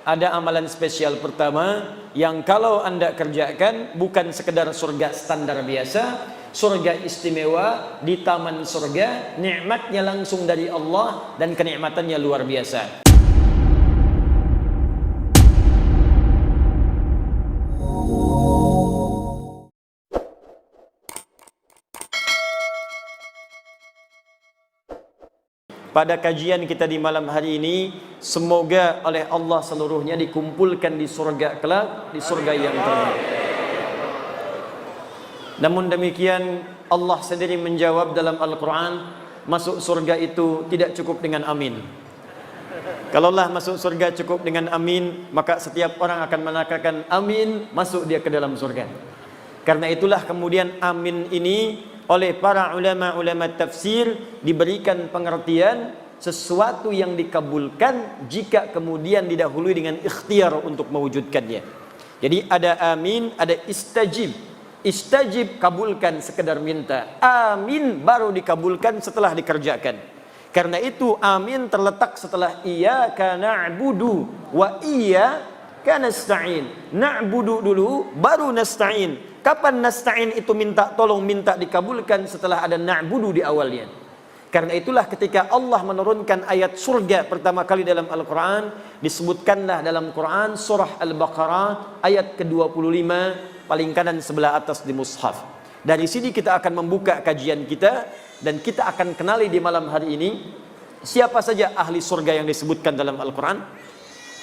ada amalan spesial pertama yang kalau Anda kerjakan bukan sekedar surga standar biasa, surga istimewa di taman surga, nikmatnya langsung dari Allah dan kenikmatannya luar biasa. Pada kajian kita di malam hari ini, semoga oleh Allah seluruhnya dikumpulkan di surga kelak, di surga yang terbaik. Namun demikian, Allah sendiri menjawab dalam Al-Quran, masuk surga itu tidak cukup dengan amin. Kalaulah masuk surga cukup dengan amin, maka setiap orang akan mengatakan amin, masuk dia ke dalam surga. Karena itulah kemudian amin ini oleh para ulama-ulama tafsir diberikan pengertian sesuatu yang dikabulkan jika kemudian didahului dengan ikhtiar untuk mewujudkannya. Jadi ada amin, ada istajib. Istajib kabulkan sekedar minta, amin baru dikabulkan setelah dikerjakan. Karena itu amin terletak setelah iyyaka na'budu wa iyyaka nasta'in. Na'budu dulu baru nasta'in. Kapan nasta'in itu minta tolong, minta dikabulkan setelah ada na'budu di awalnya. Karena itulah ketika Allah menurunkan ayat surga pertama kali dalam Al-Quran, disebutkanlah dalam Quran surah Al-Baqarah ayat ke-25 paling kanan sebelah atas di mushaf. Dari sini kita akan membuka kajian kita dan kita akan kenali di malam hari ini siapa saja ahli surga yang disebutkan dalam Al-Quran,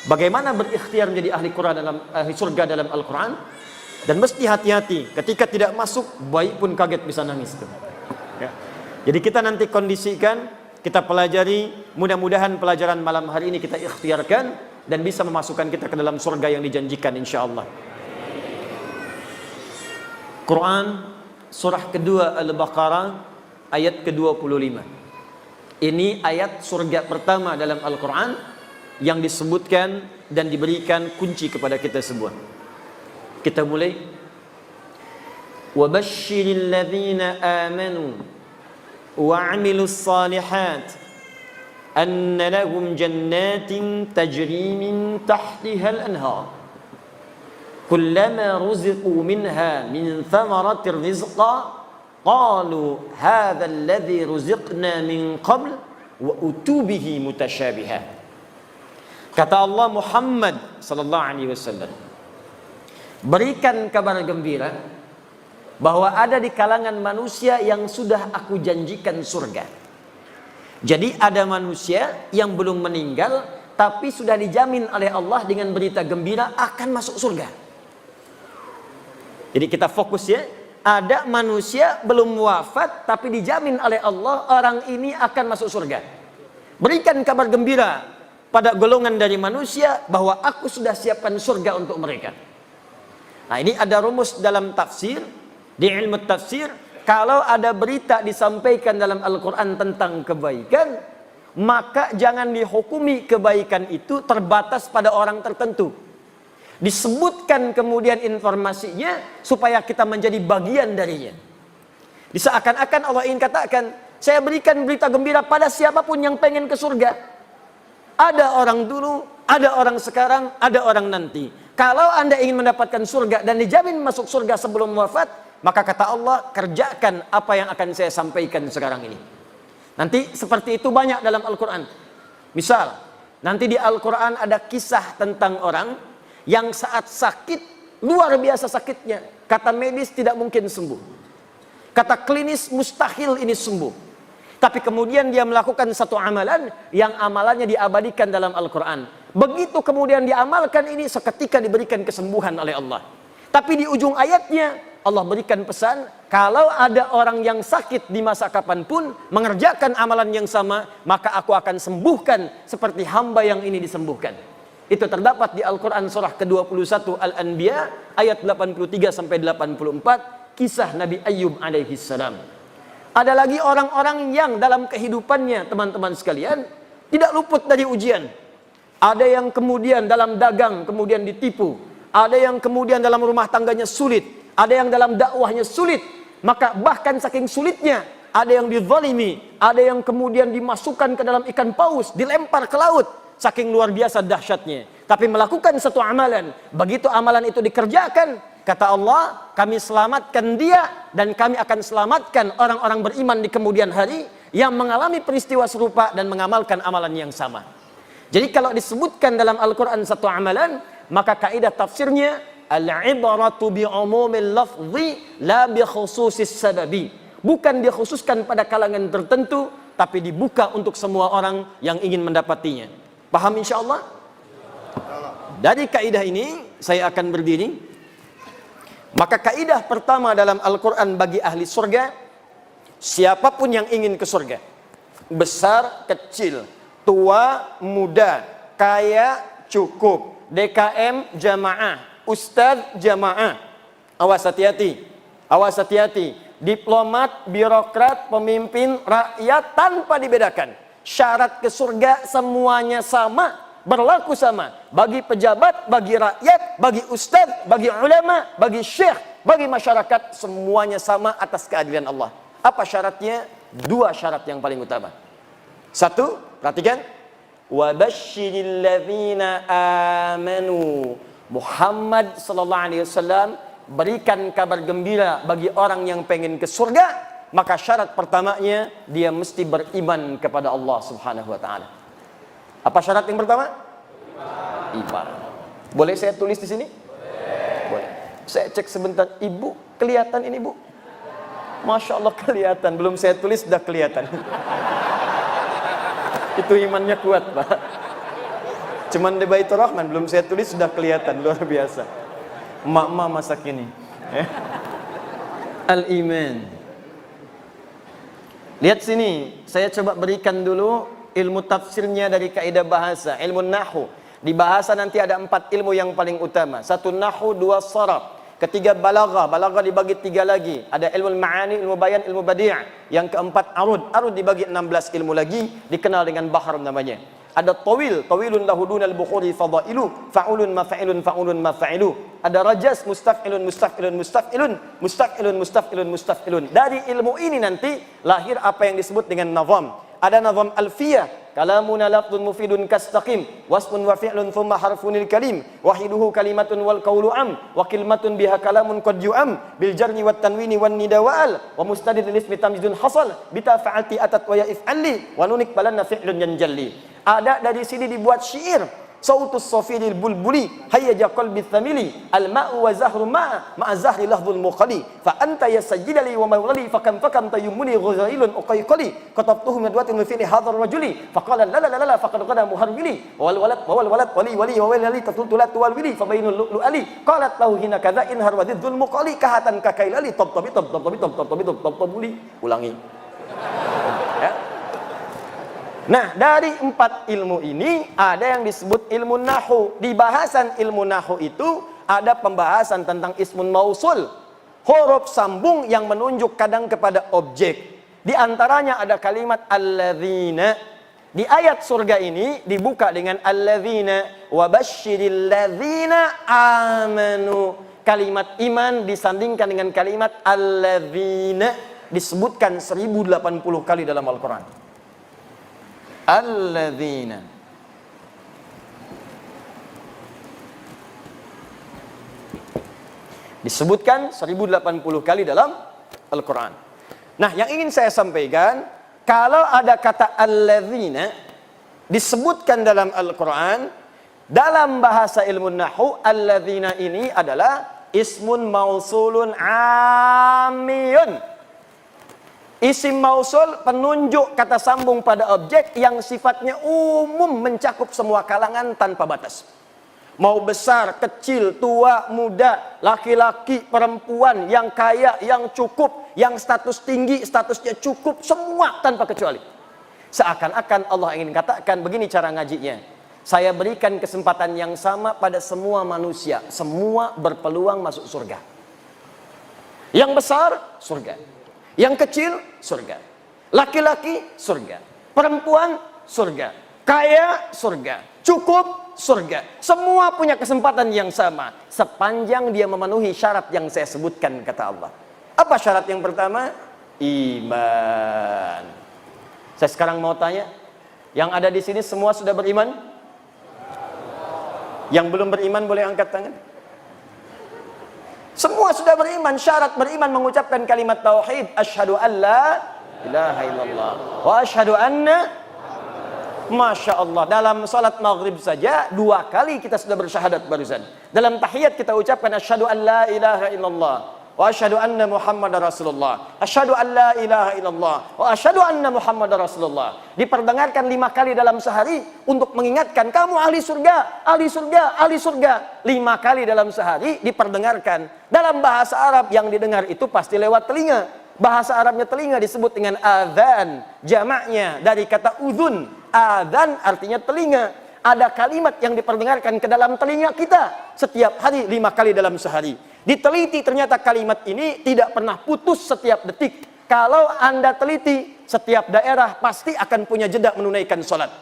bagaimana berikhtiar menjadi ahli surga dalam Al-Quran. Dan mesti hati-hati ketika tidak masuk, bayi pun kaget bisa nangis tuh. Ya. Jadi kita nanti kondisikan, kita pelajari, mudah-mudahan pelajaran malam hari ini kita ikhtiarkan dan bisa memasukkan kita ke dalam surga yang dijanjikan insyaallah. Quran surah kedua Al-Baqarah ayat ke-25. Ini ayat surga pertama dalam Al-Quran yang disebutkan dan diberikan kunci kepada kita semua. Kita mulai. Wa basyiril ladzina amanu wa 'amilus shalihat anna lahum jannatin tajri min tahtihal anhar kullama ruziqu minha min thamaratir rizqa qalu hadha alladhi ruziqna min qabl wa utubihi mutasyabiha. Kata Allah Muhammad sallallahu alaihi wasallam, berikan kabar gembira bahwa ada di kalangan manusia yang sudah aku janjikan surga. Jadi ada manusia yang belum meninggal tapi sudah dijamin oleh Allah dengan berita gembira akan masuk surga. Jadi kita fokus ya, ada manusia belum wafat tapi dijamin oleh Allah orang ini akan masuk surga. Berikan kabar gembira pada golongan dari manusia bahwa aku sudah siapkan surga untuk mereka. Nah, ini ada rumus dalam tafsir, di ilmu tafsir, kalau ada berita disampaikan dalam Al-Quran tentang kebaikan, maka jangan dihukumi kebaikan itu terbatas pada orang tertentu. Disebutkan kemudian informasinya supaya kita menjadi bagian darinya. Seakan-akan Allah ingin katakan, saya berikan berita gembira pada siapapun yang pengen ke surga. Ada orang dulu, ada orang sekarang, ada orang nanti. Kalau Anda ingin mendapatkan surga dan dijamin masuk surga sebelum wafat, maka kata Allah, kerjakan apa yang akan saya sampaikan sekarang ini. Nanti seperti itu banyak dalam Al-Quran. Misal, nanti di Al-Quran ada kisah tentang orang yang saat sakit, luar biasa sakitnya. Kata medis tidak mungkin sembuh. Kata klinis mustahil ini sembuh. Tapi kemudian dia melakukan satu amalan yang amalannya diabadikan dalam Al-Quran. Begitu kemudian diamalkan ini seketika diberikan kesembuhan oleh Allah. Tapi di ujung ayatnya Allah berikan pesan, kalau ada orang yang sakit di masa kapanpun mengerjakan amalan yang sama, maka aku akan sembuhkan seperti hamba yang ini disembuhkan. Itu terdapat di Al-Quran surah ke-21 Al-Anbiya ayat 83 sampai 84, kisah Nabi Ayyub alaihi salam. Ada lagi orang-orang yang dalam kehidupannya, teman-teman sekalian, tidak luput dari ujian. Ada yang kemudian dalam dagang kemudian ditipu. Ada yang kemudian dalam rumah tangganya sulit. Ada yang dalam dakwahnya sulit. Maka bahkan saking sulitnya, ada yang dizalimi. Ada yang kemudian dimasukkan ke dalam ikan paus, dilempar ke laut. Saking luar biasa dahsyatnya. tapi melakukan satu amalan. Begitu amalan itu dikerjakan, kata Allah, kami selamatkan dia dan kami akan selamatkan orang-orang beriman di kemudian hari yang mengalami peristiwa serupa dan mengamalkan amalan yang sama. Jadi kalau disebutkan dalam Al-Quran satu amalan, maka kaidah tafsirnya al-ibratu bi'umumil lafzi la bi khususis sababi. Bukan dikhususkan pada kalangan tertentu, tapi dibuka untuk semua orang yang ingin mendapatinya. Paham insyaallah? Dari kaidah ini saya akan berdiri. Maka kaidah pertama dalam Al-Quran bagi ahli surga, siapapun yang ingin ke surga, besar, kecil, tua, muda, kaya, cukup, DKM, jamaah, ustadz, jamaah, awas hati-hati, awas hati-hati, diplomat, birokrat, pemimpin, rakyat, tanpa dibedakan. Syarat ke surga semuanya sama, berlaku sama bagi pejabat, bagi rakyat, bagi ustadz, bagi ulama, bagi syekh, bagi masyarakat, semuanya sama atas keadilan Allah. Apa syaratnya? Dua syarat yang paling utama. Satu, perhatikan, wa basyiril ladzina amanu. Muhammad sallallahu alaihi wasallam berikan kabar gembira bagi orang yang pengen ke surga. Maka syarat pertamanya dia mesti beriman kepada Allah Subhanahu wa taala. Apa syarat yang pertama? Iman. Boleh saya tulis di sini? Boleh. Saya cek sebentar. Ibu, kelihatan ini, Bu? Masya Allah kelihatan. Belum saya tulis sudah kelihatan. Itu imannya kuat, Pak. Cuman di Baitur Rahman belum saya tulis sudah kelihatan, luar biasa. Emak-emak masa kini. Al-iman. Lihat sini, saya coba berikan dulu ilmu tafsirnya dari kaidah bahasa, ilmu nahwu. Di bahasa nanti ada 4 ilmu yang paling utama. 1 nahwu, 2 sharaf, ketiga balaghah. Balaghah dibagi 3 lagi. Ada ilmu ma'ani, ilmu bayan, ilmu badi'. Yang keempat arud. Arud dibagi 16 ilmu lagi, dikenal dengan bahar namanya. Ada tawil, tawilun lahu dunal bukhuri fadailu, fa'ulun mafa'ilun fa'ulun mafa'ilu. Ada rajas, mustaf'ilun mustaf'ilun mustaf'ilun, mustaf'ilun mustaf'ilun mustaf'ilun. Dari ilmu ini nanti lahir apa yang disebut dengan nazam. Ada nazam alfiyah, kalamuna lafdun mufidun kastaqim, wasfun wa fi'lun thumma harfunil kalim, wahiduhu kalimatun wal qawlu am, wa kalimatun biha kalamun qad yu'am, bil jarni wat tanwini wan nida wa'al, wa mustadid lil ismi tamyizun hasal, bita fa'alti atat wa ya'if alli, wa nunik balanna fi'lun yanjalli. Ada dari sini dibuat syair. Sautus safiril bulbuli hayyaja qalbi thamili al-ma'u wa zahru ma'a zahri lahdul muqali fa anta yasajidali wa mawlali fakam tayyumuni ghuzailun uqayqali katabtuhu madwatin fi hadhar rajuli faqala la la la faqad qada muharwili wal walad wali wa walali tatultulat wal wili fa bainul lu'ali qalat lahu hina kadza in harwadidul muqali kahatan kakailali tabtabi ulangi ya. Nah, dari 4 ilmu ini ada yang disebut ilmu nahwu. Di bahasan ilmu nahwu itu ada pembahasan tentang ismun mausul, huruf sambung yang menunjuk kadang kepada objek. Di antaranya ada kalimat alladzina. Di ayat surga ini dibuka dengan alladzina wa basyiril ladzina amanu. Kalimat iman disandingkan dengan kalimat alladzina, disebutkan 1080 kali dalam Al-Quran. Alladzina. Disebutkan 1080 kali dalam Al-Quran. Nah, yang ingin saya sampaikan, kalau ada kata alladzina disebutkan dalam Al-Quran, dalam bahasa ilmu nahwu, alladzina ini adalah ismun mausulun amiyun. Isim mausul penunjuk kata sambung pada objek yang sifatnya umum, mencakup semua kalangan tanpa batas. Mau besar, kecil, tua, muda, laki-laki, perempuan, yang kaya, yang cukup, yang status tinggi, statusnya cukup, semua tanpa kecuali. Seakan-akan Allah ingin katakan begini cara ngajinya. Saya berikan kesempatan yang sama pada semua manusia, semua berpeluang masuk surga. Yang besar, surga. Yang kecil, surga. Laki-laki, surga. Perempuan, surga. Kaya, surga. Cukup, surga. Semua punya kesempatan yang sama, sepanjang dia memenuhi syarat yang saya sebutkan, kata Allah. Apa syarat yang pertama? Iman. Saya sekarang mau tanya, yang ada di sini semua sudah beriman? Yang belum beriman boleh angkat tangan. Semua sudah beriman, syarat beriman mengucapkan kalimat tauhid, asyhadu an la ilaha illallah wa asyhadu anna, Masya Allah, dalam salat maghrib saja 2 kali kita sudah bersyahadat barusan. Dalam tahiyat kita ucapkan asyhadu an la ilaha illallah wa asyhadu anna Muhammadar Rasulullah. Asyhadu an la ilaha illallah wa asyhadu anna Muhammadar Rasulullah. Diperdengarkan 5 kali dalam sehari untuk mengingatkan kamu ahli surga, ahli surga, ahli surga. 5 kali dalam sehari diperdengarkan. Dalam bahasa Arab yang didengar itu pasti lewat telinga. Bahasa Arabnya telinga disebut dengan adzan. Jamaknya dari kata udhun. Adzan artinya telinga. Ada kalimat yang diperdengarkan ke dalam telinga kita setiap hari 5 kali dalam sehari. Diteliti ternyata kalimat ini tidak pernah putus setiap detik. Kalau Anda teliti, setiap daerah pasti akan punya jeda menunaikan sholat.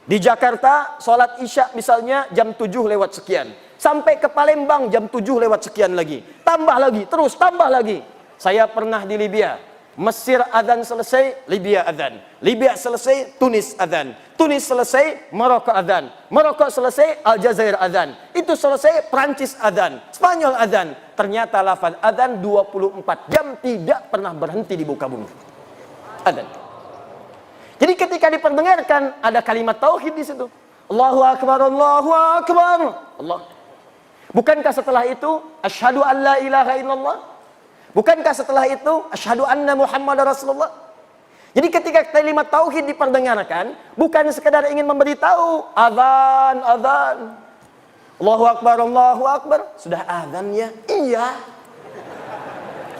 Di Jakarta, sholat isya misalnya jam 7 lewat sekian. Sampai ke Palembang jam 7 lewat sekian lagi. Tambah lagi, terus tambah lagi. Saya pernah di Libya. Mesir adzan selesai, Libya adzan. Libya selesai, Tunis adzan. Tunis selesai, Maroko adzan. Maroko selesai, Aljazair adzan. Itu selesai, Prancis adzan. Spanyol adzan. Ternyata lafaz adzan 24 jam tidak pernah berhenti di muka bumi. Adzan. Jadi ketika diperdengarkan ada kalimat tauhid di situ. Allahu akbar, Allahu akbar. Allah. Bukankah setelah itu asyhadu an la ilaha illallah? Bukankah setelah itu asyhadu anna Muhammadar Rasulullah? Jadi ketika kalimat tauhid diperdengarkan, bukan sekedar ingin memberitahu azan, azan. Allahu akbar, Allahu akbar. Sudah azan ya? Iya.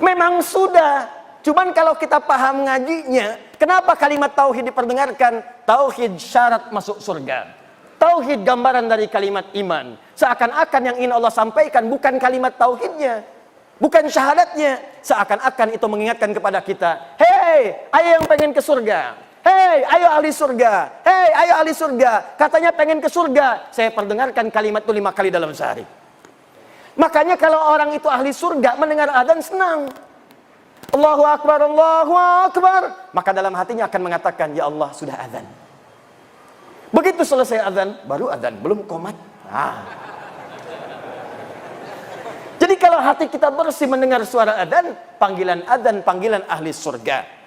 Memang sudah. Cuman kalau kita paham ngajinya, kenapa kalimat tauhid diperdengarkan? Tauhid syarat masuk surga. Tauhid gambaran dari kalimat iman. Seakan-akan yang ingin Allah sampaikan bukan kalimat tauhidnya, bukan syahadatnya. Seakan-akan itu mengingatkan kepada kita, hei, ayo yang pengen ke surga. Hei, ayo ahli surga. Hei, ayo ahli surga. Katanya pengen ke surga. Saya perdengarkan kalimat itu 5 kali dalam sehari. Makanya kalau orang itu ahli surga, mendengar adzan senang. Allahu akbar, Allahu akbar. Maka dalam hatinya akan mengatakan, ya Allah, sudah adzan. Begitu selesai adzan, baru adzan, belum qomat. Jadi kalau hati kita bersih mendengar suara adzan, panggilan ahli surga.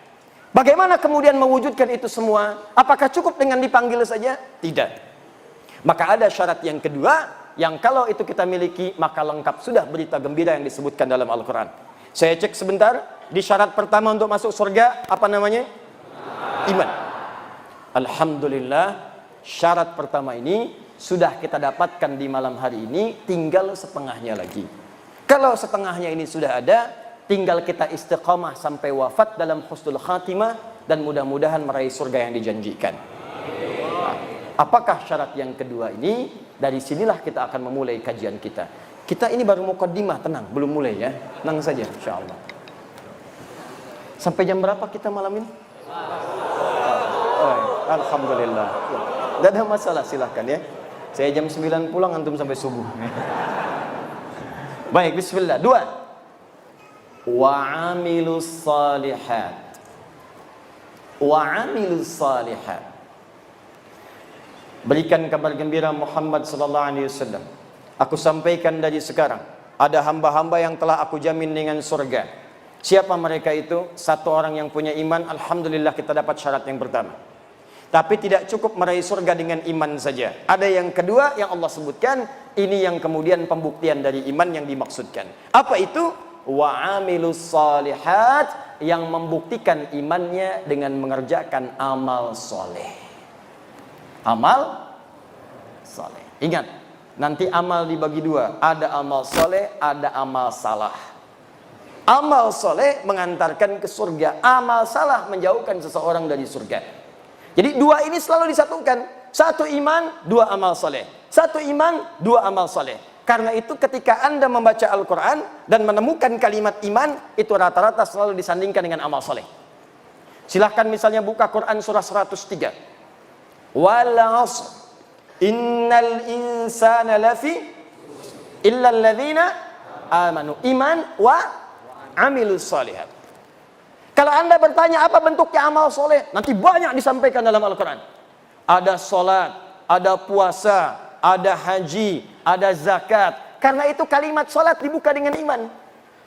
Bagaimana kemudian mewujudkan itu semua? Apakah cukup dengan dipanggil saja? Tidak. Maka ada syarat yang kedua, yang kalau itu kita miliki, maka lengkap sudah berita gembira yang disebutkan dalam Al-Quran. Saya cek sebentar, di syarat pertama untuk masuk surga, apa namanya? Iman. Alhamdulillah, syarat pertama ini sudah kita dapatkan di malam hari ini, tinggal setengahnya lagi. Kalau setengahnya ini sudah ada, tinggal kita istiqamah sampai wafat dalam husnul khatimah dan mudah-mudahan meraih surga yang dijanjikan. Apakah syarat yang kedua ini? Dari sinilah kita akan memulai kajian kita. Kita ini baru muqaddimah, tenang, belum mulai ya. Tenang saja insyaallah. Sampai jam berapa kita malam ini? Alhamdulillah. Tidak ada masalah, silahkan ya. Saya jam 9 pulang, antum sampai subuh. Baik, bismillah. 2. Wa'amilus salihat. Wa'amilus salihat. Berikan kabar gembira Muhammad sallallahu alaihi wasallam. Aku sampaikan dari sekarang, ada hamba-hamba yang telah aku jamin dengan surga. Siapa mereka itu? Satu orang yang punya iman, alhamdulillah kita dapat syarat yang pertama. Tapi tidak cukup meraih surga dengan iman saja. Ada yang kedua yang Allah sebutkan, ini yang kemudian pembuktian dari iman yang dimaksudkan. Apa itu? Wa'amilus salihat, yang membuktikan imannya dengan mengerjakan amal soleh. Amal soleh. Ingat, nanti amal dibagi 2. Ada amal soleh, ada amal salah. Amal soleh mengantarkan ke surga. Amal salah menjauhkan seseorang dari surga. Jadi 2 ini selalu disatukan. 1 iman, 2 amal soleh. 1 iman, 2 amal soleh. Karena itu ketika Anda membaca Al-Quran dan menemukan kalimat iman, itu rata-rata selalu disandingkan dengan amal soleh. Silahkan misalnya buka Quran surah 103. Wal 'ashr innal insana lafi illa alladzina amanu. Iman wa amilus shalihat. Kalau Anda bertanya apa bentuknya amal soleh, nanti banyak disampaikan dalam Al-Quran. Ada sholat, ada puasa, ada haji, ada zakat. Karena itu kalimat salat dibuka dengan iman.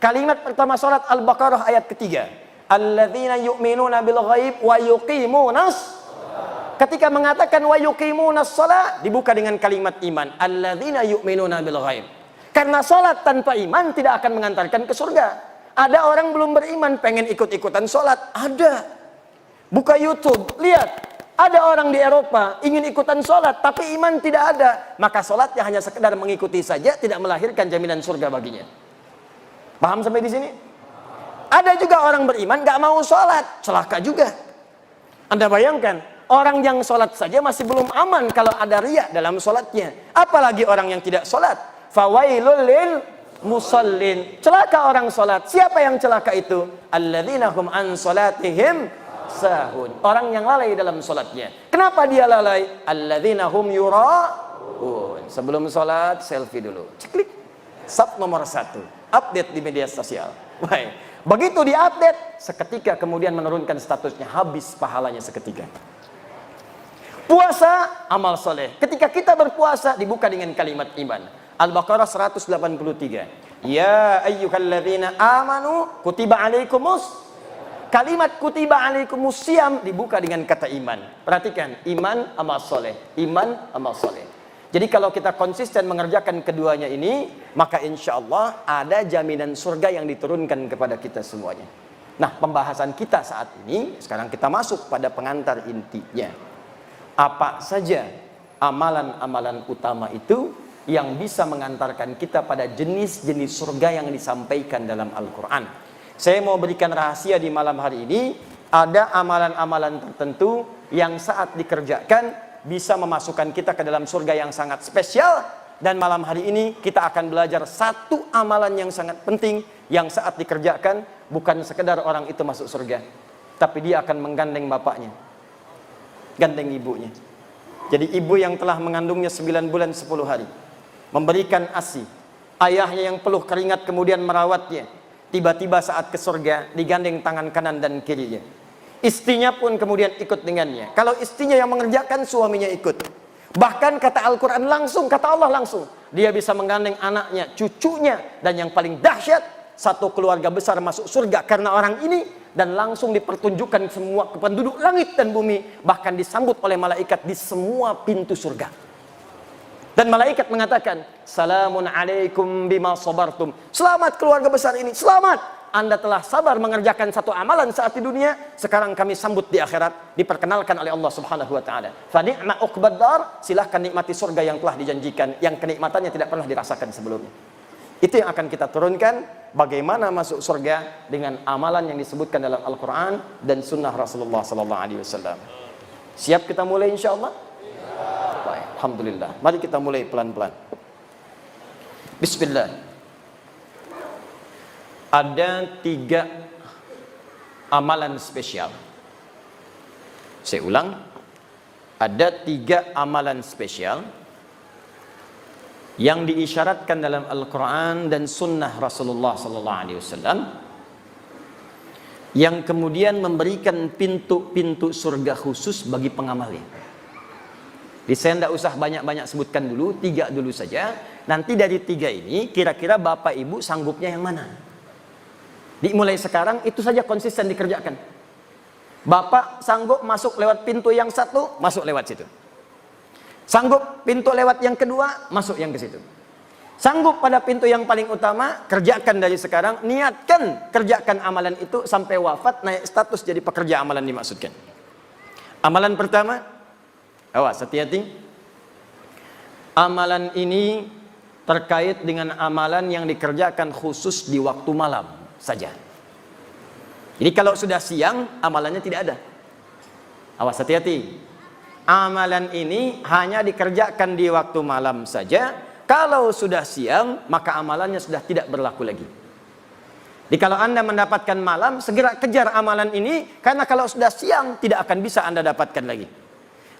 Kalimat pertama salat Al-Baqarah ayat ketiga. Alladzina yu'minuna bil ghaib wa yuqimunas. Ketika mengatakan wa yuqimunas shalah dibuka dengan kalimat iman. Alladzina yu'minuna bil ghaib. Karena salat tanpa iman tidak akan mengantarkan ke surga. Ada orang belum beriman pengen ikut-ikutan salat, ada. Buka YouTube, lihat. Ada orang di Eropa ingin ikutan sholat, tapi iman tidak ada. Maka sholatnya hanya sekedar mengikuti saja, tidak melahirkan jaminan surga baginya. Paham sampai di sini? Ada juga orang beriman gak mau sholat, celaka juga. Anda bayangkan, orang yang sholat saja masih belum aman kalau ada riya dalam sholatnya. Apalagi orang yang tidak sholat. Fawailul lil musallin. Celaka orang sholat. Siapa yang celaka itu? Alladzina hum an sholatihim sahun. Orang yang lalai dalam sholatnya. Kenapa dia lalai? Alladzina hum yura'un. Sebelum sholat, selfie dulu. Ceklik. Sub nomor 1. Update di media sosial. Baik. Begitu diupdate, seketika kemudian menurunkan statusnya. Habis pahalanya seketika. Puasa, amal soleh. Ketika kita berpuasa, dibuka dengan kalimat iman. Al-Baqarah 183. Ya ayyuhalladzina amanu kutiba alaikumus. Kalimat kutiba alaikumus syiyam dibuka dengan kata iman. Perhatikan, iman amal soleh, iman amal soleh. Jadi kalau kita konsisten mengerjakan keduanya ini, maka insya Allah ada jaminan surga yang diturunkan kepada kita semuanya. Nah, pembahasan kita saat ini, sekarang kita masuk pada pengantar intinya. Apa saja amalan-amalan utama itu yang bisa mengantarkan kita pada jenis-jenis surga yang disampaikan dalam Al-Quran. Saya mau berikan rahasia di malam hari ini. Ada amalan-amalan tertentu yang saat dikerjakan bisa memasukkan kita ke dalam surga yang sangat spesial. Dan malam hari ini kita akan belajar satu amalan yang sangat penting yang saat dikerjakan bukan sekedar orang itu masuk surga, tapi dia akan menggandeng bapaknya, gandeng ibunya. Jadi ibu yang telah mengandungnya 9 bulan 10 hari, memberikan ASI, ayahnya yang peluh keringat kemudian merawatnya, tiba-tiba saat ke surga digandeng tangan kanan dan kirinya. Istrinya pun kemudian ikut dengannya. Kalau istrinya yang mengerjakan, suaminya ikut. Bahkan kata Al-Quran langsung, kata Allah langsung, dia bisa menggandeng anaknya, cucunya, dan yang paling dahsyat, satu keluarga besar masuk surga karena orang ini, dan langsung dipertunjukkan semua ke penduduk langit dan bumi, bahkan disambut oleh malaikat di semua pintu surga. Dan malaikat mengatakan, salamun alaikum bima sabartum. Selamat keluarga besar ini, selamat. Anda telah sabar mengerjakan satu amalan saat di dunia, sekarang kami sambut di akhirat, diperkenalkan oleh Allah Subhanahu wa taala. Fa ni'ma uqbad dar, silahkan nikmati surga yang telah dijanjikan, yang kenikmatannya tidak pernah dirasakan sebelumnya. Itu yang akan kita turunkan, bagaimana masuk surga dengan amalan yang disebutkan dalam Al-Qur'an dan sunnah Rasulullah sallallahu alaihi wasallam. Siap kita mulai insyaallah? Baik, alhamdulillah. Mari kita mulai pelan-pelan. Bismillah. Ada 3 amalan spesial. Saya ulang, ada 3 amalan spesial yang diisyaratkan dalam Al-Quran dan Sunnah Rasulullah SAW, yang kemudian memberikan pintu-pintu surga khusus bagi pengamalnya. Jadi saya tidak usah banyak-banyak sebutkan dulu, 3 dulu saja. Nanti dari 3 ini, kira-kira Bapak Ibu sanggupnya yang mana? Dimulai sekarang, itu saja konsisten dikerjakan. Bapak sanggup masuk lewat pintu yang satu, masuk lewat situ. Sanggup pintu lewat yang kedua, masuk yang ke situ. Sanggup pada pintu yang paling utama, kerjakan dari sekarang, niatkan kerjakan amalan itu sampai wafat, naik status jadi pekerja amalan dimaksudkan. Amalan pertama, awas hati-hati. Amalan ini terkait dengan amalan yang dikerjakan khusus di waktu malam saja. Jadi kalau sudah siang, amalannya tidak ada. Awas hati-hati. Amalan ini hanya dikerjakan di waktu malam saja. Kalau sudah siang, maka amalannya sudah tidak berlaku lagi. Jadi kalau Anda mendapatkan malam, segera kejar amalan ini, karena kalau sudah siang, tidak akan bisa Anda dapatkan lagi.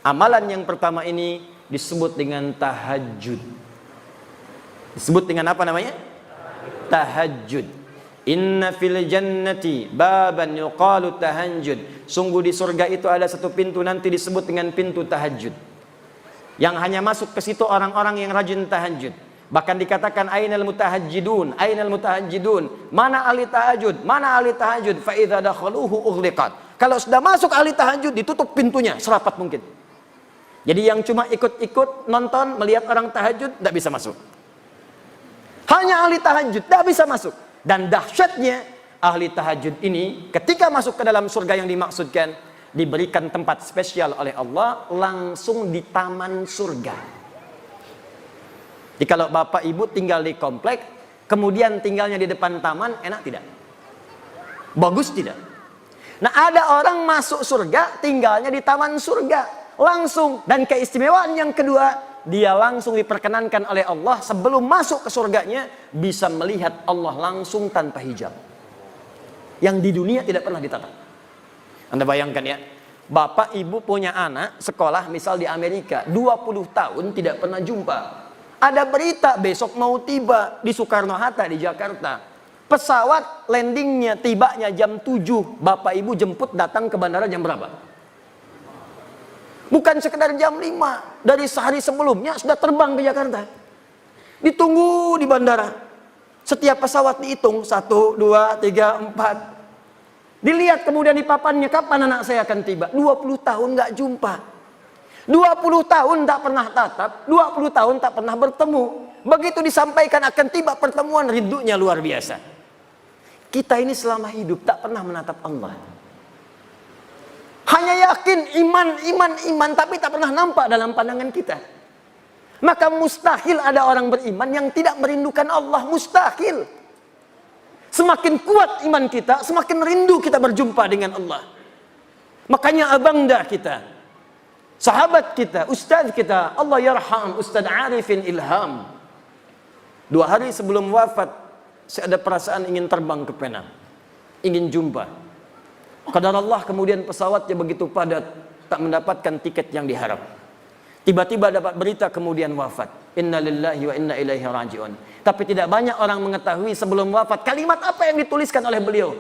Amalan yang pertama ini disebut dengan tahajud. Disebut dengan apa namanya? Tahajud. Inna fil jannati baban yuqalu tahajjud. Sungguh di surga itu ada satu pintu nanti disebut dengan pintu tahajud. Yang hanya masuk ke situ orang-orang yang rajin tahajud. Bahkan dikatakan ainal mutahajjidun, ainal mutahajjidun. Mana ahli tahajud? Mana ahli tahajud? Fa idza dakhaluhu ughliqat. Kalau sudah masuk ahli tahajud, ditutup pintunya serapat mungkin. Jadi yang cuma ikut-ikut nonton, melihat orang tahajud, tidak bisa masuk. Hanya ahli tahajud, tidak bisa masuk. Dan dahsyatnya, ahli tahajud ini ketika masuk ke dalam surga yang dimaksudkan, diberikan tempat spesial oleh Allah langsung di taman surga. Jadi kalau bapak ibu tinggal di komplek, kemudian tinggalnya di depan taman, enak tidak? Bagus tidak? Nah, ada orang masuk surga, tinggalnya di taman surga langsung. Dan keistimewaan yang kedua, dia langsung diperkenankan oleh Allah sebelum masuk ke surganya bisa melihat Allah langsung tanpa hijab. Yang di dunia tidak pernah ditatap. Anda bayangkan ya, bapak ibu punya anak sekolah misal di Amerika 20 tahun tidak pernah jumpa. Ada berita besok mau tiba di Soekarno-Hatta di Jakarta. Pesawat landingnya, tibanya jam 7. Bapak ibu jemput datang ke bandara jam berapa? Bukan sekedar jam 5. Dari sehari sebelumnya sudah terbang ke Jakarta. Ditunggu di bandara. Setiap pesawat dihitung 1, 2, 3, 4. Dilihat kemudian di papannya, kapan anak saya akan tiba? 20 tahun nggak jumpa. 20 tahun tak pernah tatap, 20 tahun tak pernah bertemu. Begitu disampaikan akan tiba pertemuan, rindunya luar biasa. Kita ini selama hidup tak pernah menatap Allah. Hanya yakin iman, tapi tak pernah nampak dalam pandangan kita. Maka mustahil ada orang beriman yang tidak merindukan Allah, mustahil. Semakin kuat iman kita, semakin rindu kita berjumpa dengan Allah. Makanya abangda kita, sahabat kita, ustaz kita, Allah yarham Ustaz Arifin Ilham. 2 hari sebelum wafat, saya ada perasaan ingin terbang ke Penang, ingin jumpa. Qadar Allah kemudian pesawatnya begitu padat, tak mendapatkan tiket yang diharap. Tiba-tiba dapat berita kemudian wafat. Inna lillahi wa inna ilaihi raji'un. Tapi tidak banyak orang mengetahui sebelum wafat kalimat apa yang dituliskan oleh beliau.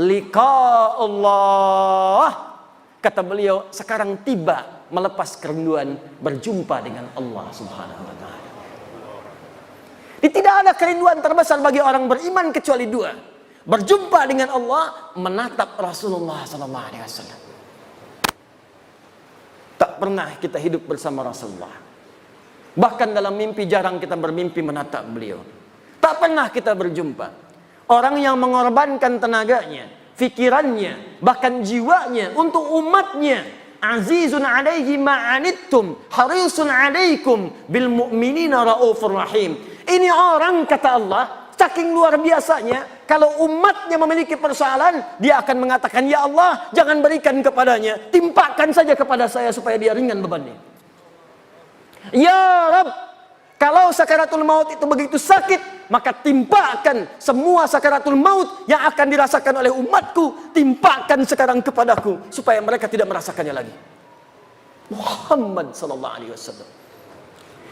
Liqa Allah. Kata beliau, sekarang tiba melepas kerinduan berjumpa dengan Allah Subhanahu wa taala. Tidak ada kerinduan terbesar bagi orang beriman kecuali 2. Berjumpa dengan Allah, menatap Rasulullah sallallahu alaihi wasallam. Tak pernah kita hidup bersama Rasulullah. Bahkan dalam mimpi jarang kita bermimpi menatap beliau. Tak pernah kita berjumpa. Orang yang mengorbankan tenaganya, fikirannya, bahkan jiwanya untuk umatnya. Azizun alaihi ma'anittum, harisun alaikum bil mu'minina raufur rahim. Ini orang, kata Allah, saking luar biasanya, kalau umatnya memiliki persoalan, dia akan mengatakan, ya Allah, jangan berikan kepadanya, timpakan saja kepada saya supaya dia ringan bebannya. Ya Rabb, kalau sakaratul maut itu begitu sakit, maka timpakan semua sakaratul maut yang akan dirasakan oleh umatku, timpakan sekarang kepadaku, supaya mereka tidak merasakannya lagi. Muhammad sallallahu alaihi wasallam.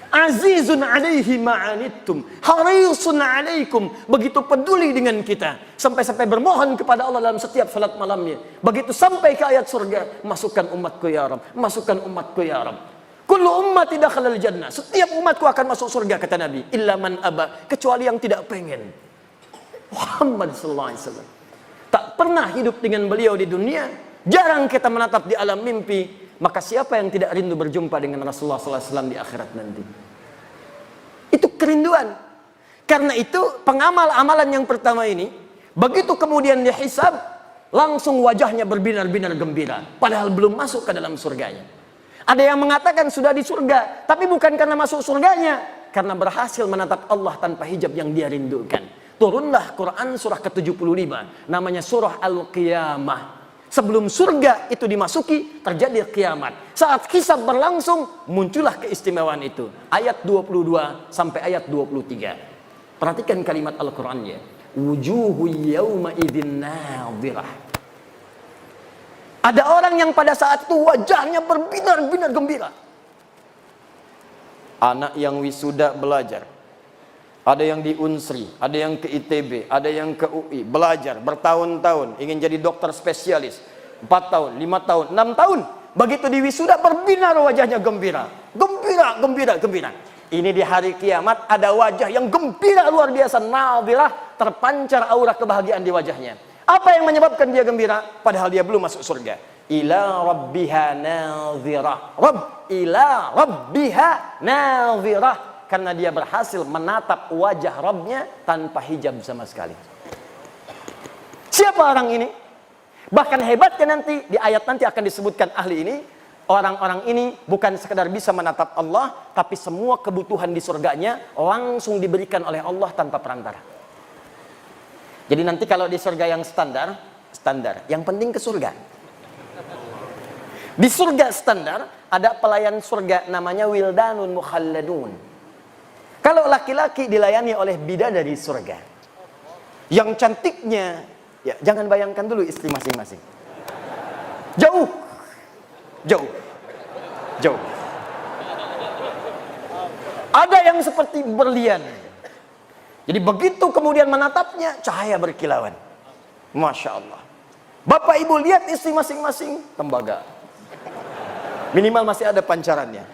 Azizun alaihi ma'anittum, harisun alaikum, begitu peduli dengan kita, sampai-sampai bermohon kepada Allah dalam setiap salat malamnya. Begitu sampai ke ayat surga, masukkan umatku ya Rabb, masukkan umatku ya Rabb. Kullu ummati dakhalal jannah, setiap umatku akan masuk surga, kata Nabi, illa man aba, kecuali yang tidak pengen. Muhammad sallallahu alaihi wasallam. Tak pernah hidup dengan beliau di dunia, jarang kita menatap di alam mimpi. Maka siapa yang tidak rindu berjumpa dengan Rasulullah sallallahu alaihi wasallam di akhirat nanti? Itu kerinduan. Karena itu pengamal amalan yang pertama ini, begitu kemudian dihisab, langsung wajahnya berbinar-binar gembira, padahal belum masuk ke dalam surganya. Ada yang mengatakan sudah di surga, tapi bukan karena masuk surganya, karena berhasil menatap Allah tanpa hijab yang dia rindukan. Turunlah Quran surah ke-75, namanya surah Al-Qiyamah. Sebelum surga itu dimasuki, terjadi kiamat. Saat hisab berlangsung, muncullah keistimewaan itu. Ayat 22 sampai ayat 23. Perhatikan kalimat Al-Qur'annya. Wujuhu yawma idzin nadhirah. Ada orang yang pada saat itu wajahnya berbinar-binar gembira. Anak yang wisuda belajar. Ada yang di Unsri, ada yang ke ITB, ada yang ke UI, belajar bertahun-tahun, ingin jadi dokter spesialis, 4 tahun, 5 tahun, 6 tahun. Begitu di wisuda berbinar wajahnya gembira. Gembira gembira, gembira, gembira. Ini di hari kiamat ada wajah yang gembira luar biasa, nadhirah, terpancar aura kebahagiaan di wajahnya. Apa yang menyebabkan dia gembira? Padahal dia belum masuk surga. Ila rabbiha nadhirah. Ila rabbiha nadhirah. Karena dia berhasil menatap wajah Rabbnya tanpa hijab sama sekali. Siapa orang ini? Bahkan hebatnya nanti, di ayat nanti akan disebutkan ahli ini. Orang-orang ini bukan sekedar bisa menatap Allah, tapi semua kebutuhan di surganya langsung diberikan oleh Allah tanpa perantara. Jadi nanti kalau di surga yang standar. Yang penting ke surga. Di surga standar, ada pelayan surga namanya wildanun mukhalladun. Kalau laki-laki dilayani oleh bidadari surga. Yang cantiknya, ya jangan bayangkan dulu istri masing-masing. Jauh. Ada yang seperti berlian. Jadi begitu kemudian menatapnya, cahaya berkilauan. Masya Allah. Bapak ibu lihat istri masing-masing, tembaga. Minimal masih ada pancarannya.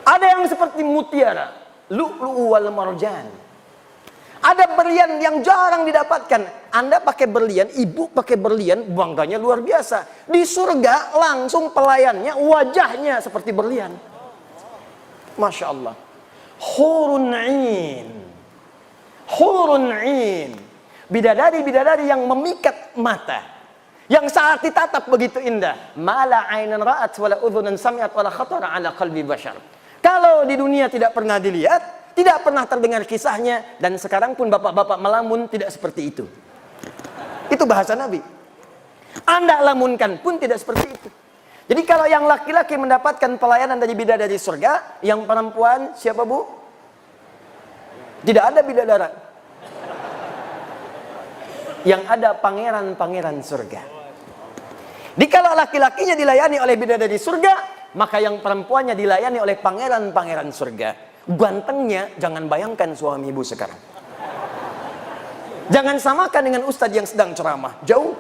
Ada yang seperti mutiara, lu'lu'u wal marjan. Ada berlian yang jarang didapatkan. Anda pakai berlian, ibu pakai berlian, bangganya luar biasa. Di surga langsung pelayannya, wajahnya seperti berlian. Masya Allah. Hurun 'ain. Hurun 'ain. Bidadari-bidadari yang memikat mata. Yang saat ditatap begitu indah. Mala 'ainan ra'at wala udhunan sami'at wala khatara 'ala qalbi bashar. Kalau di dunia tidak pernah dilihat, tidak pernah terdengar kisahnya, dan sekarang pun bapak-bapak melamun tidak seperti itu. Itu bahasa Nabi. Anda lamunkan pun tidak seperti itu. Jadi kalau yang laki-laki mendapatkan pelayanan dari bidadari surga, yang perempuan siapa bu? Tidak ada bidadara. Yang ada pangeran-pangeran surga. Jadi kalau laki-lakinya dilayani oleh bidadari surga, maka yang perempuannya dilayani oleh pangeran-pangeran surga. Gantengnya jangan bayangkan suami ibu sekarang. Jangan samakan dengan ustadz yang sedang ceramah. Jauh.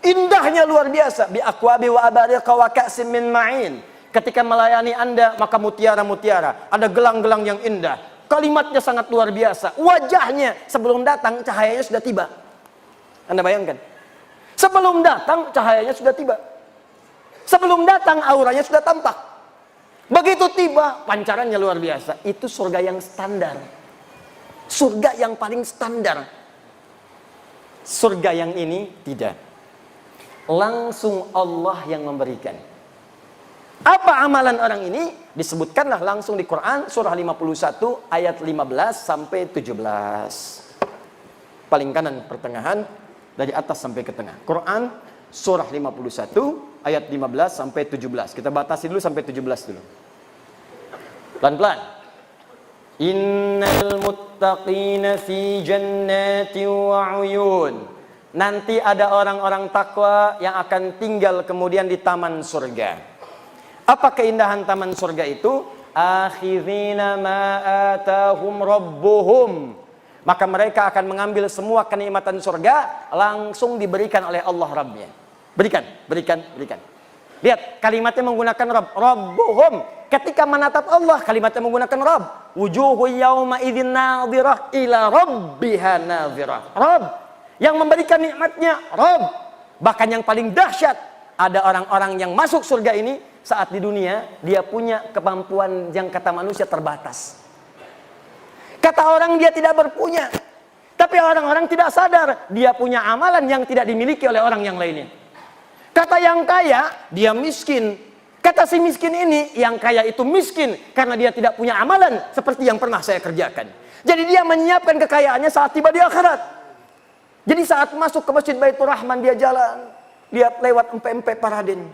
Indahnya luar biasa. Bi aqwabi wa abariqa wa ka'sim min ma'in. Ketika melayani Anda, maka mutiara-mutiara. Ada gelang-gelang yang indah. Kalimatnya sangat luar biasa. Wajahnya sebelum datang cahayanya sudah tiba. Anda bayangkan. Sebelum datang cahayanya sudah tiba. Sebelum datang auranya sudah tampak. Begitu tiba, pancarannya luar biasa. Itu surga yang standar. Surga yang paling standar. Surga yang ini tidak. Langsung Allah yang memberikan. Apa amalan orang ini? Disebutkanlah langsung di Quran surah 51 ayat 15 sampai 17. Paling kanan pertengahan, dari atas sampai ke tengah. Quran surah 51 ayat 15 sampai 17. Kita batasi dulu sampai 17 dulu. Pelan-pelan. Innal muttaqina fi jannati wa uyun. Nanti ada orang-orang takwa yang akan tinggal kemudian di taman surga. Apa keindahan taman surga itu? Akhirina ma atahum rabbuhum. Maka mereka akan mengambil semua kenikmatan surga langsung diberikan oleh Allah Rabbnya. Berikan. Lihat, kalimatnya menggunakan Rabb. Rabbuhum. Ketika menatap Allah, kalimatnya menggunakan Rabb. Wujuhu yawma idzin nadhirah ila rabbiha nadhirah. Rabb. Yang memberikan nikmatnya, Rabb. Bahkan yang paling dahsyat, ada orang-orang yang masuk surga ini, saat di dunia, dia punya kemampuan yang kata manusia terbatas. Kata orang dia tidak berpunya. Tapi orang-orang tidak sadar, dia punya amalan yang tidak dimiliki oleh orang yang lainnya. Kata yang kaya, dia miskin. Kata si miskin ini, yang kaya itu miskin karena dia tidak punya amalan seperti yang pernah saya kerjakan. Jadi dia menyiapkan kekayaannya saat tiba di akhirat. Jadi saat masuk ke Masjid Baitur Rahman, dia jalan, lihat lewat empe-empe Paraden.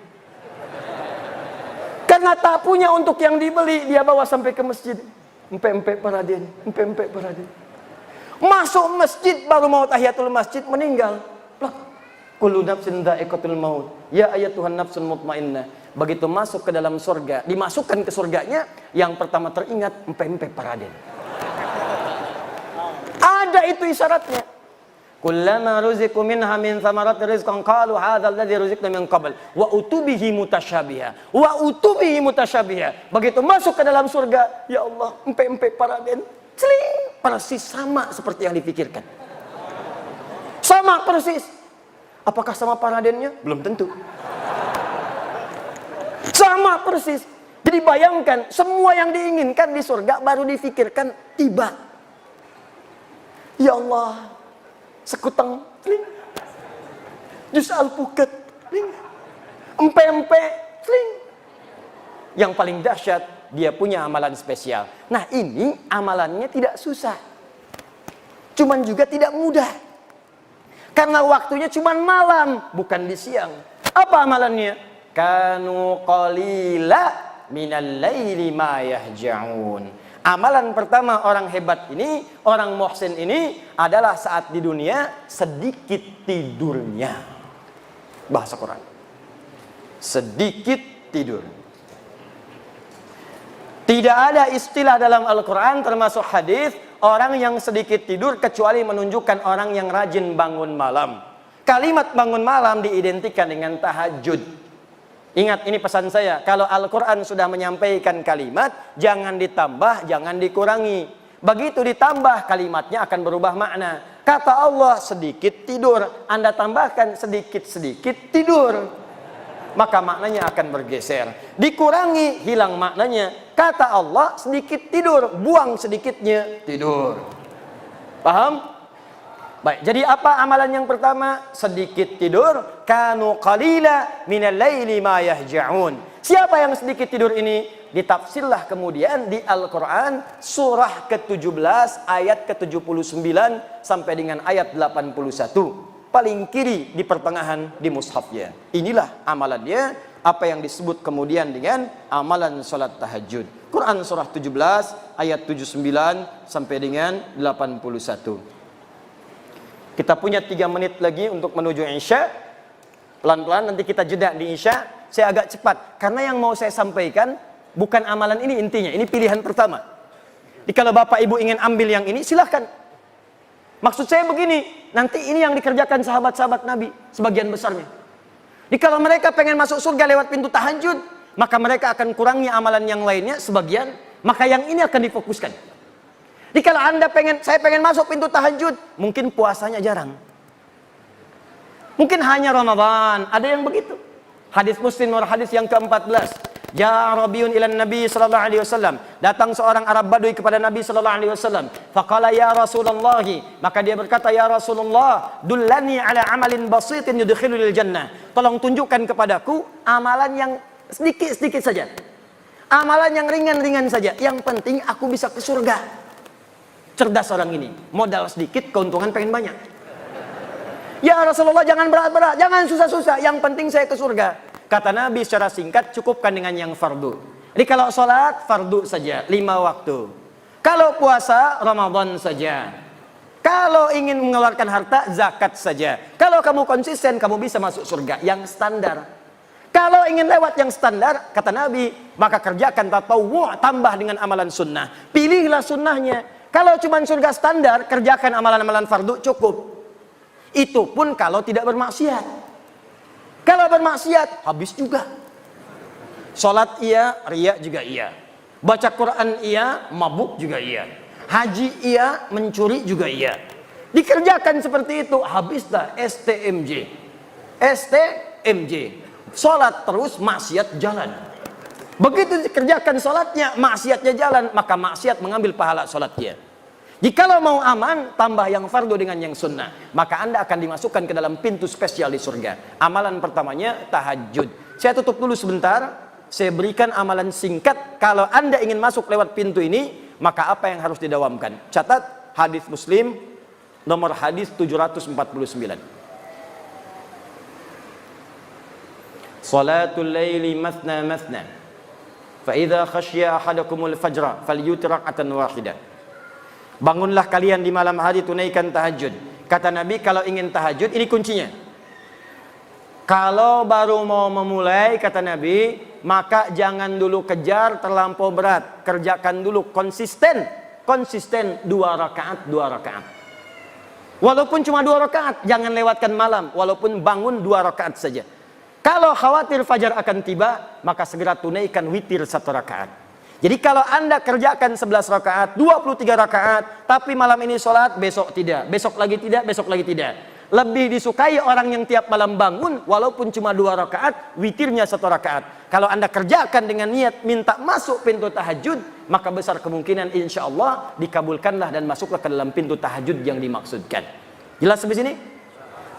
Karena tak punya untuk yang dibeli, dia bawa sampai ke masjid. Empe-empe Paraden, empe-empe Paraden. Masuk masjid, baru mau tahiyatul masjid, meninggal. Kullu nafsin dha'iqatul maut. Ya ayatuhan nafsun mutmainnah. Begitu masuk ke dalam surga, dimasukkan ke surganya, yang pertama teringat empe-empe Paraden. Ada itu isyaratnya. Kullama ruziqu minha min thamarati rizqan qalu hadzal ladzi ruziqna min qabl wa utubihi mutasyabiha. Wa utubihi mutasyabiha. Begitu masuk ke dalam surga, ya Allah, empe-empe paraden, celing, persis sama seperti yang dipikirkan. Sama persis. Apakah sama paradennya? Belum tentu. Sama persis. Jadi bayangkan, semua yang diinginkan di surga baru difikirkan tiba. Ya Allah, sekutang, tling. Jus alpukat, tling. Empe-empe, tling. Yang paling dahsyat, dia punya amalan spesial. Nah, ini amalannya tidak susah. Cuman juga tidak mudah. Karena waktunya cuman malam, bukan di siang. Apa amalannya? Kanu qalila minal laili ma yahja'un. Amalan pertama orang hebat ini, orang muhsin ini adalah saat di dunia sedikit tidurnya. Bahasa Quran. Sedikit tidur. Tidak ada istilah dalam Al-Quran termasuk hadis orang yang sedikit tidur kecuali menunjukkan orang yang rajin bangun malam. Kalimat bangun malam diidentikan dengan tahajud. Ingat, ini pesan saya, kalau Al-Quran sudah menyampaikan kalimat, jangan ditambah, jangan dikurangi. Begitu ditambah, kalimatnya akan berubah makna. Kata Allah, sedikit tidur. Anda tambahkan sedikit-sedikit tidur. Maka maknanya akan bergeser. Dikurangi, hilang maknanya. Kata Allah, sedikit tidur. Buang sedikitnya, tidur. Paham? Baik, jadi apa amalan yang pertama? Sedikit tidur. Kanu qalila minal laili ma yahja'un. Siapa yang sedikit tidur ini? Ditafsirlah kemudian di Al-Quran surah ke-17 ayat ke-79 sampai dengan ayat 81. Paling kiri di pertengahan di mushafnya. Inilah amalannya, apa yang disebut kemudian dengan amalan salat tahajud. Quran surah 17 ayat 79 sampai dengan 81. Kita punya 3 menit lagi untuk menuju Isya. Pelan-pelan nanti kita jeda di Isya. Saya agak cepat karena yang mau saya sampaikan bukan amalan ini intinya. Ini pilihan pertama. Jadi kalau Bapak Ibu ingin ambil yang ini silahkan. Maksud saya begini, nanti ini yang dikerjakan sahabat-sahabat Nabi sebagian besarnya. Jadi kalau mereka pengen masuk surga lewat pintu tahajud, maka mereka akan kurangi amalan yang lainnya sebagian, maka yang ini akan difokuskan. Jadi kalau Anda saya pengen masuk pintu tahajud, mungkin puasanya jarang. Mungkin hanya Ramadan, ada yang begitu. Hadis Muslim nomor hadis yang ke-14. Ja Rabiun ilan Nabi sallallahu alaihi wasallam. Datang seorang Arab Badui kepada Nabi sallallahu alaihi wasallam. Faqala ya Rasulullah, maka dia berkata, ya Rasulullah, dullani ala amalin basitin yudkhilul jannah. Tolong tunjukkan kepadaku amalan yang sedikit-sedikit saja. Amalan yang ringan-ringan saja. Yang penting aku bisa ke surga. Cerdas orang ini, modal sedikit, keuntungan pengen banyak. Ya Rasulullah, jangan berat-berat, jangan susah-susah, yang penting saya ke surga. Kata Nabi secara singkat, cukupkan dengan yang fardu. Jadi kalau sholat, fardu saja, 5 waktu. Kalau puasa, Ramadan saja. Kalau ingin mengeluarkan harta, zakat saja. Kalau kamu konsisten, kamu bisa masuk surga, yang standar. Kalau ingin lewat yang standar, kata Nabi, maka kerjakan tatawwu', tambah dengan amalan sunnah. Pilihlah sunnahnya. Kalau cuma surga standar, kerjakan amalan-amalan fardu cukup. Itu pun kalau tidak bermaksiat. Kalau bermaksiat, habis juga. Sholat iya, riya juga iya. Baca Quran iya, mabuk juga iya. Haji iya, mencuri juga iya. Dikerjakan seperti itu, habis dah STMJ. STMJ. Sholat terus, maksiat jalan. Begitu dikerjakan sholatnya, maksiatnya jalan, maka maksiat mengambil pahala sholatnya. Jikalau mau aman, tambah yang fardu dengan yang sunnah, maka Anda akan dimasukkan ke dalam pintu spesial di surga. Amalan pertamanya tahajud. Saya tutup dulu sebentar, saya berikan amalan singkat. Kalau Anda ingin masuk lewat pintu ini, maka apa yang harus didawamkan? Catat hadis Muslim nomor hadis 749. Salatul laili mathna mathna. Fa idza khasyiya ahadakumul fajra falyutir rak'atan wahidah. Bangunlah kalian di malam hari, tunaikan tahajud. Kata Nabi, kalau ingin tahajud, ini kuncinya. Kalau baru mau memulai, kata Nabi, maka jangan dulu kejar terlampau berat. Kerjakan dulu konsisten. Konsisten 2 rakaat, 2 rakaat. Walaupun cuma 2 rakaat, jangan lewatkan malam. Walaupun bangun 2 rakaat saja. Kalau khawatir fajar akan tiba, maka segera tunaikan witir 1 rakaat. Jadi kalau Anda kerjakan 11 rakaat, 23 rakaat, tapi malam ini sholat, besok tidak, besok lagi tidak, besok lagi tidak. Lebih disukai orang yang tiap malam bangun, walaupun cuma 2 rakaat, witirnya 1 rakaat. Kalau Anda kerjakan dengan niat minta masuk pintu tahajud, maka besar kemungkinan insya Allah dikabulkanlah dan masuklah ke dalam pintu tahajud yang dimaksudkan. Jelas sampai sini?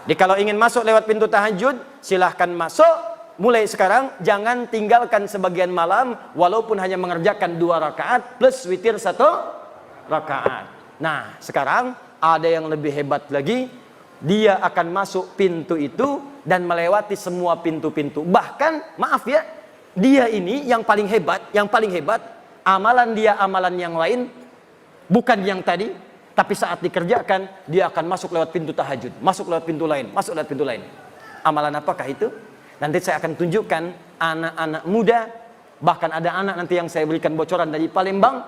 Jadi kalau ingin masuk lewat pintu tahajud, silahkan masuk. Mulai sekarang jangan tinggalkan sebagian malam walaupun hanya mengerjakan 2 rakaat plus witir 1 rakaat. Nah, sekarang ada yang lebih hebat lagi. Dia akan masuk pintu itu dan melewati semua pintu-pintu. Bahkan, maaf ya, dia ini yang paling hebat, amalan dia amalan yang lain, bukan yang tadi, tapi saat dikerjakan, dia akan masuk lewat pintu tahajud, masuk lewat pintu lain, masuk lewat pintu lain. Amalan apakah itu? Nanti saya akan tunjukkan anak-anak muda, bahkan ada anak nanti yang saya berikan bocoran dari Palembang,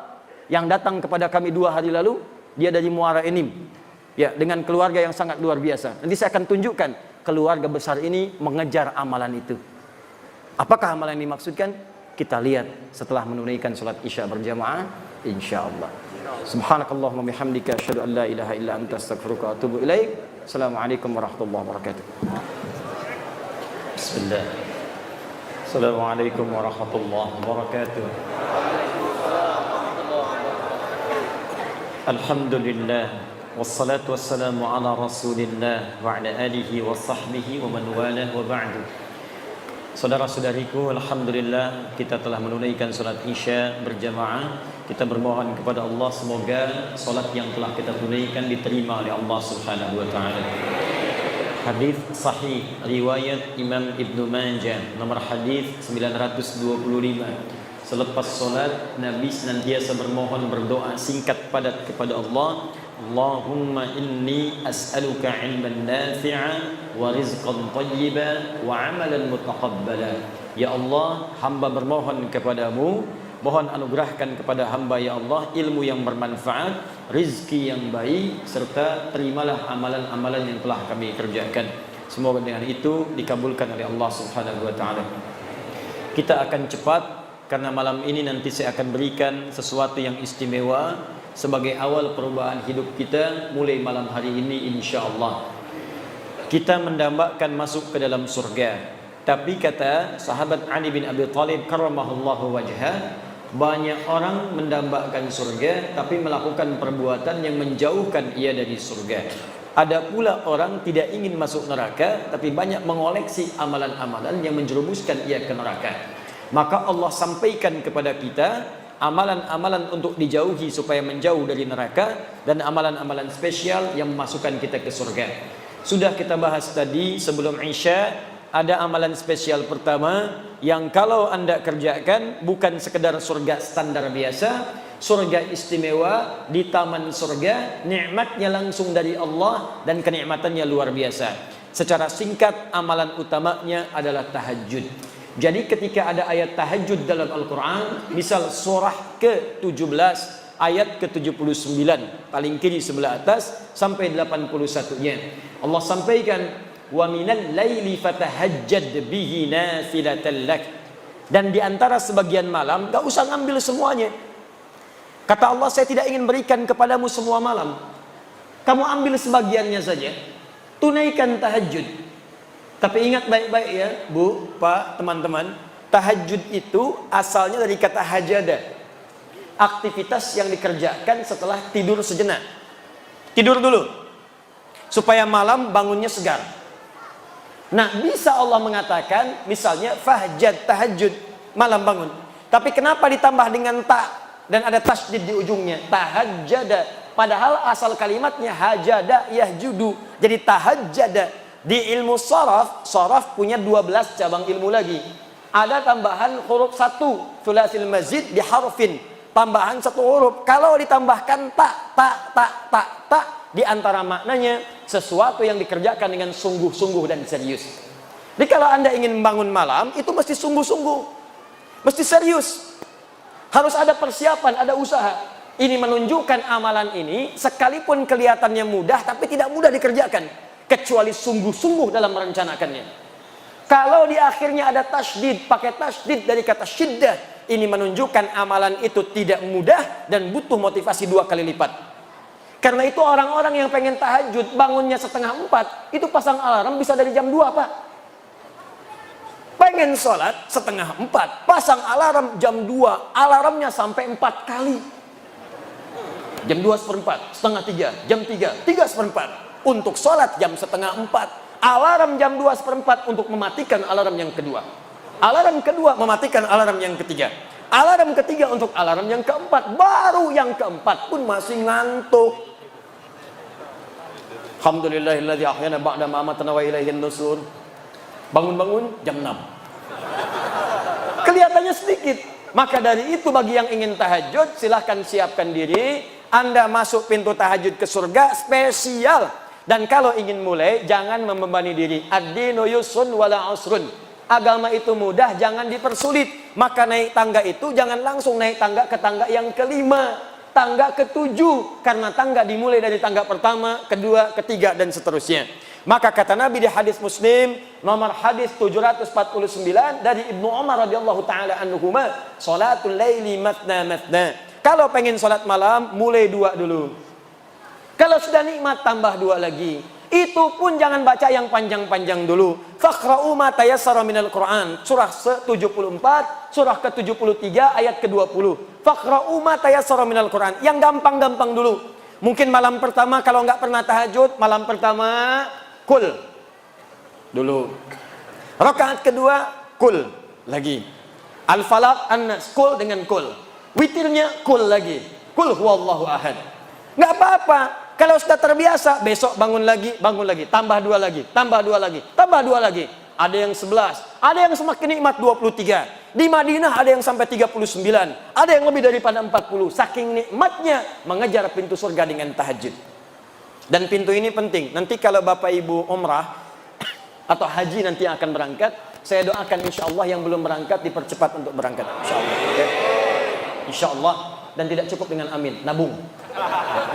yang datang kepada kami 2 hari lalu, dia dari Muara Enim. Ya, dengan keluarga yang sangat luar biasa. Nanti saya akan tunjukkan keluarga besar ini mengejar amalan itu. Apakah amalan yang dimaksudkan? Kita lihat setelah menunaikan salat Isya berjamaah, insyaallah. Subhanakallahumma bihamdika asyhadu an la ilaha illa anta astaghfiruka wa atubu ilaik. Assalamualaikum warahmatullahi wabarakatuh. Bismillah. Assalamualaikum warahmatullahi wabarakatuh. Alhamdulillah. Wassalatu wassalamu ala rasulillah wa ala alihi wa sahbihi wa man walah wa ba'du. Saudara-saudariku, alhamdulillah kita telah menunaikan salat Isya berjamaah. Kita bermohon kepada Allah semoga salat yang telah kita tunaikan diterima oleh Allah Subhanahu wa taala. Hadis sahih riwayat Imam Ibnu Majah nomor hadis 925. Selepas salat Nabi senantiasa bermohon berdoa singkat padat kepada Allah. Allahumma inni as'aluka ilman nafi'a wa rizqan thayyiban wa amalan mutaqabbala. Ya Allah, hamba bermohon kepadamu, mohon anugerahkan kepada hamba ya Allah ilmu yang bermanfaat, rizki yang baik, serta terimalah amalan-amalan yang telah kami kerjakan. Semoga dengan itu dikabulkan oleh Allah Subhanahu wa taala. Kita akan cepat karena malam ini nanti saya akan berikan sesuatu yang istimewa sebagai awal perubahan hidup kita mulai malam hari ini insyaallah. Kita mendambakan masuk ke dalam surga. Tapi kata sahabat Ali bin Abi Thalib karramahullahu wajhah, banyak orang mendambakan surga tapi melakukan perbuatan yang menjauhkan ia dari surga. Ada pula orang tidak ingin masuk neraka tapi banyak mengoleksi amalan-amalan yang menjerumuskan ia ke neraka. Maka Allah sampaikan kepada kita amalan-amalan untuk dijauhi supaya menjauh dari neraka dan amalan-amalan spesial yang memasukkan kita ke surga. Sudah kita bahas tadi sebelum Isya, ada amalan spesial pertama yang kalau Anda kerjakan bukan sekedar surga standar biasa, surga istimewa di taman surga, nikmatnya langsung dari Allah dan kenikmatannya luar biasa. Secara singkat amalan utamanya adalah tahajud. Jadi ketika ada ayat tahajud dalam Al-Quran, misal surah ke-17 ayat ke-79 paling kiri sebelah atas sampai 81-nya, Allah sampaikan wa minal laili fatahajjad bihi nafilatan lak. Dan di antara sebagian malam, gak usah ngambil semuanya. Kata Allah, saya tidak ingin berikan kepadamu semua malam, kamu ambil sebagiannya saja, tunaikan tahajud. Tapi ingat baik-baik ya, Bu, Pak, teman-teman, tahajud itu asalnya dari kata hajada, aktivitas yang dikerjakan setelah tidur sejenak. Tidur dulu supaya malam bangunnya segar. Nah, bisa Allah mengatakan misalnya fahjad, tahajud, malam bangun. Tapi kenapa ditambah dengan ta dan ada tasydid di ujungnya? Tahajjada. Padahal asal kalimatnya hajada yahjudu. Jadi tahajjada. Di ilmu saraf punya 12 cabang ilmu lagi. Ada tambahan huruf 1, thulathil mazid bi harfin. Tambahan 1 huruf. Kalau ditambahkan ta, di antara maknanya sesuatu yang dikerjakan dengan sungguh-sungguh dan serius. Jadi kalau Anda ingin bangun malam, itu mesti sungguh-sungguh. Mesti serius. Harus ada persiapan, ada usaha. Ini menunjukkan amalan ini sekalipun kelihatannya mudah tapi tidak mudah dikerjakan kecuali sungguh-sungguh dalam merencanakannya. Kalau di akhirnya ada tasydid, pakai tasydid dari kata syiddah, ini menunjukkan amalan itu tidak mudah dan butuh motivasi 2 kali lipat. Karena itu orang-orang yang pengen tahajud bangunnya 3:30 itu pasang alarm bisa dari jam 2, Pak. Pengen sholat 3:30 pasang alarm jam 2, alarmnya sampai 4 kali. Jam 2:15, 2:30, jam 3, 3:15 untuk sholat jam 3:30. Alarm jam 2:15 untuk mematikan alarm yang kedua. Alarm kedua mematikan alarm yang ketiga. Alarm ketiga untuk alarm yang keempat. Baru yang keempat pun masih ngantuk. Alhamdulillahilladzi ahyana ba'da ma amatana wa ilaihin nusur. Bangun-bangun jam 6. Kelihatannya sedikit. Maka dari itu bagi yang ingin tahajud silahkan siapkan diri. Anda masuk pintu tahajud ke surga spesial. Dan kalau ingin mulai jangan membebani diri. Ad-dinu yusrun wala usrun. Agama itu mudah, jangan dipersulit. Maka naik tangga itu jangan langsung naik tangga ke tangga yang kelima, tangga ke-7. Karena tangga dimulai dari tangga pertama, kedua, ketiga, dan seterusnya. Maka kata Nabi di hadis Muslim, nomor hadis 749 dari Ibnu Umar radhiyallahu taala anhuma, salatul laili matna matna. Kalau pengen salat malam, mulai 2 dulu. Kalau sudah nikmat, tambah 2 lagi. Itu pun jangan baca yang panjang-panjang dulu. Faqra'u ma tayassara minal Qur'an. Surah 74, surah ke-73 ayat ke-20. Faqra'u ma tayassara minal Qur'an. Yang gampang-gampang dulu. Mungkin malam pertama kalau nggak pernah tahajud, malam pertama kul dulu. Rakaat kedua kul lagi. Al-Falaq, An-Nas, kul dengan kul. Witirnya kul lagi. Kul huwallahu ahad. Nggak apa-apa. Kalau sudah terbiasa, besok bangun lagi, tambah 2 lagi, tambah 2 lagi, tambah 2 lagi. Ada yang 11, ada yang semakin nikmat 23. Di Madinah ada yang sampai 39, ada yang lebih daripada 40. Saking nikmatnya mengejar pintu surga dengan tahajud. Dan pintu ini penting. Nanti kalau Bapak Ibu umrah atau haji nanti akan berangkat, saya doakan insya Allah yang belum berangkat dipercepat untuk berangkat. Insya Allah. Ya. Insya Allah. Dan tidak cukup dengan amin, nabung.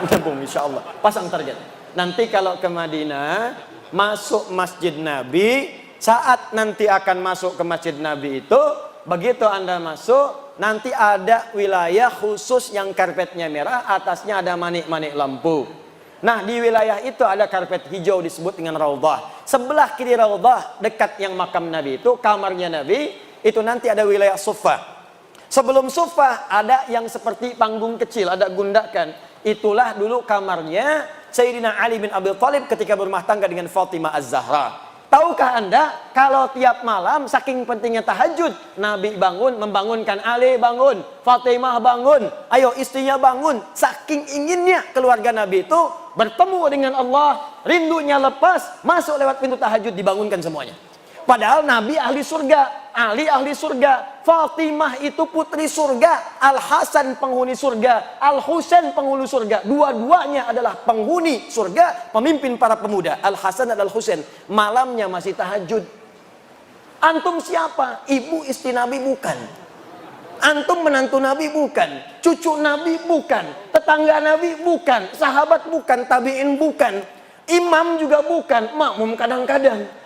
Nabung insya Allah. Pasang target. Nanti kalau ke Madinah, masuk Masjid Nabi, saat nanti akan masuk ke Masjid Nabi itu, begitu Anda masuk, nanti ada wilayah khusus yang karpetnya merah, atasnya ada manik-manik lampu. Nah, di wilayah itu ada karpet hijau disebut dengan Raudhah. Sebelah kiri Raudhah, dekat yang makam Nabi itu, kamarnya Nabi, itu nanti ada wilayah Suffah. Sebelum Suffah ada yang seperti panggung kecil, ada gundakan. Itulah dulu kamarnya Sayyidina Ali bin Abi Thalib ketika berumah tangga dengan Fatimah Az-Zahra. Tahukah Anda kalau tiap malam saking pentingnya tahajud, Nabi bangun membangunkan Ali bangun, Fatimah bangun, ayo istrinya bangun. Saking inginnya keluarga Nabi itu bertemu dengan Allah, rindunya lepas, masuk lewat pintu tahajud dibangunkan semuanya. Padahal Nabi ahli surga, Ali ahli surga, Fatimah itu putri surga, Al-Hasan penghuni surga, Al-Husain penghuni surga. Dua-duanya adalah penghuni surga, pemimpin para pemuda. Al-Hasan dan Al-Husain malamnya masih tahajud. Antum siapa? Ibu istri Nabi bukan. Antum menantu Nabi bukan, cucu Nabi bukan, tetangga Nabi bukan, sahabat bukan, tabi'in bukan, imam juga bukan, makmum kadang-kadang.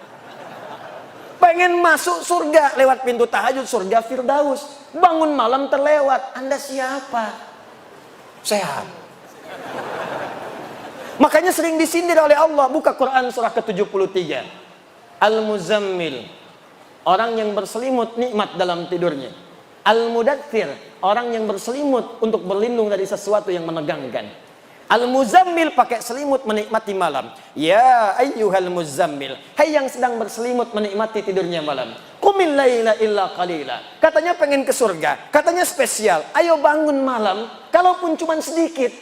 Pengen masuk surga lewat pintu tahajud, surga Firdaus. Bangun malam terlewat. Anda siapa? Sehat. Makanya sering disindir oleh Allah. Buka Quran surah ke-73. Al-Muzammil, orang yang berselimut nikmat dalam tidurnya. Al-Mudaththir, orang yang berselimut untuk berlindung dari sesuatu yang menegangkan. Al-Muzammil pakai selimut menikmati malam. Ya ayyuhal muzammil, hai yang sedang berselimut menikmati tidurnya malam. Qumil laila illa qalila. Katanya pengen ke surga, katanya spesial. Ayo bangun malam, kalaupun cuma sedikit.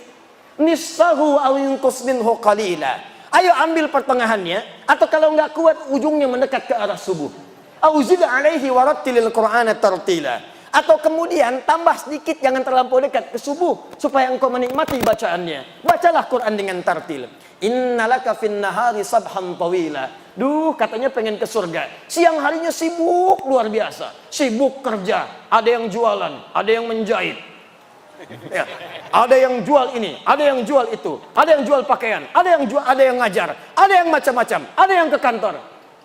Nisfahu aw yunqus minhu qalila. Ayo ambil pertengahannya, atau kalau enggak kuat ujungnya mendekat ke arah subuh. Auzid alaihi warattilil qur'ana tartila. Atau kemudian tambah sedikit, jangan terlampau dekat ke subuh, supaya engkau menikmati bacaannya. Bacalah Quran dengan tartil. Innalaka fin nahari sabhan tawila. Duh, katanya pengen ke surga. Siang harinya sibuk luar biasa. Sibuk kerja. Ada yang jualan, ada yang menjahit. Ya. Ada yang jual ini, ada yang jual itu, ada yang jual pakaian, ada yang ngajar, ada yang macam-macam, ada yang ke kantor.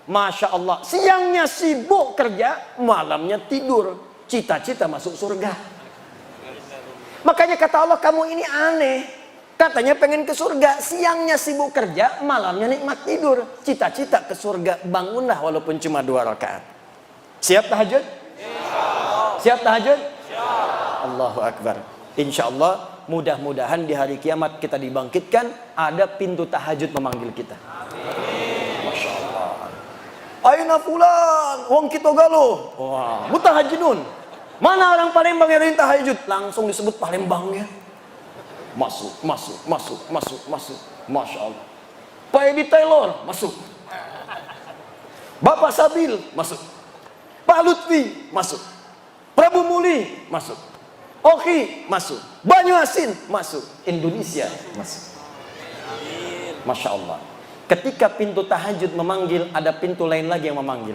Masya Allah, siangnya sibuk kerja, malamnya tidur, cita-cita masuk surga. Makanya kata Allah, kamu ini aneh. Katanya pengen ke surga, siangnya sibuk kerja, malamnya nikmat tidur, cita-cita ke surga. Bangunlah walaupun cuma 2 rakaat. Siap tahajud? Siap tahajud? Allahu Akbar. Insya Allah mudah-mudahan di hari kiamat kita dibangkitkan, ada pintu tahajud memanggil kita. Masya Allah. Aina fulan, wong kita galuh. Wah, mutahajidun. Mana orang Palembang yang tahajud? Langsung disebut Palembang ya. Masuk. Masya Allah. Pak Edi Taylor, masuk. Bapak Sabil, masuk. Pak Lutfi, masuk. Prabu Muli, masuk. Oki, masuk. Banyu Asin, masuk. Indonesia, masuk. Masya Allah. Ketika pintu tahajud memanggil, ada pintu lain lagi yang memanggil.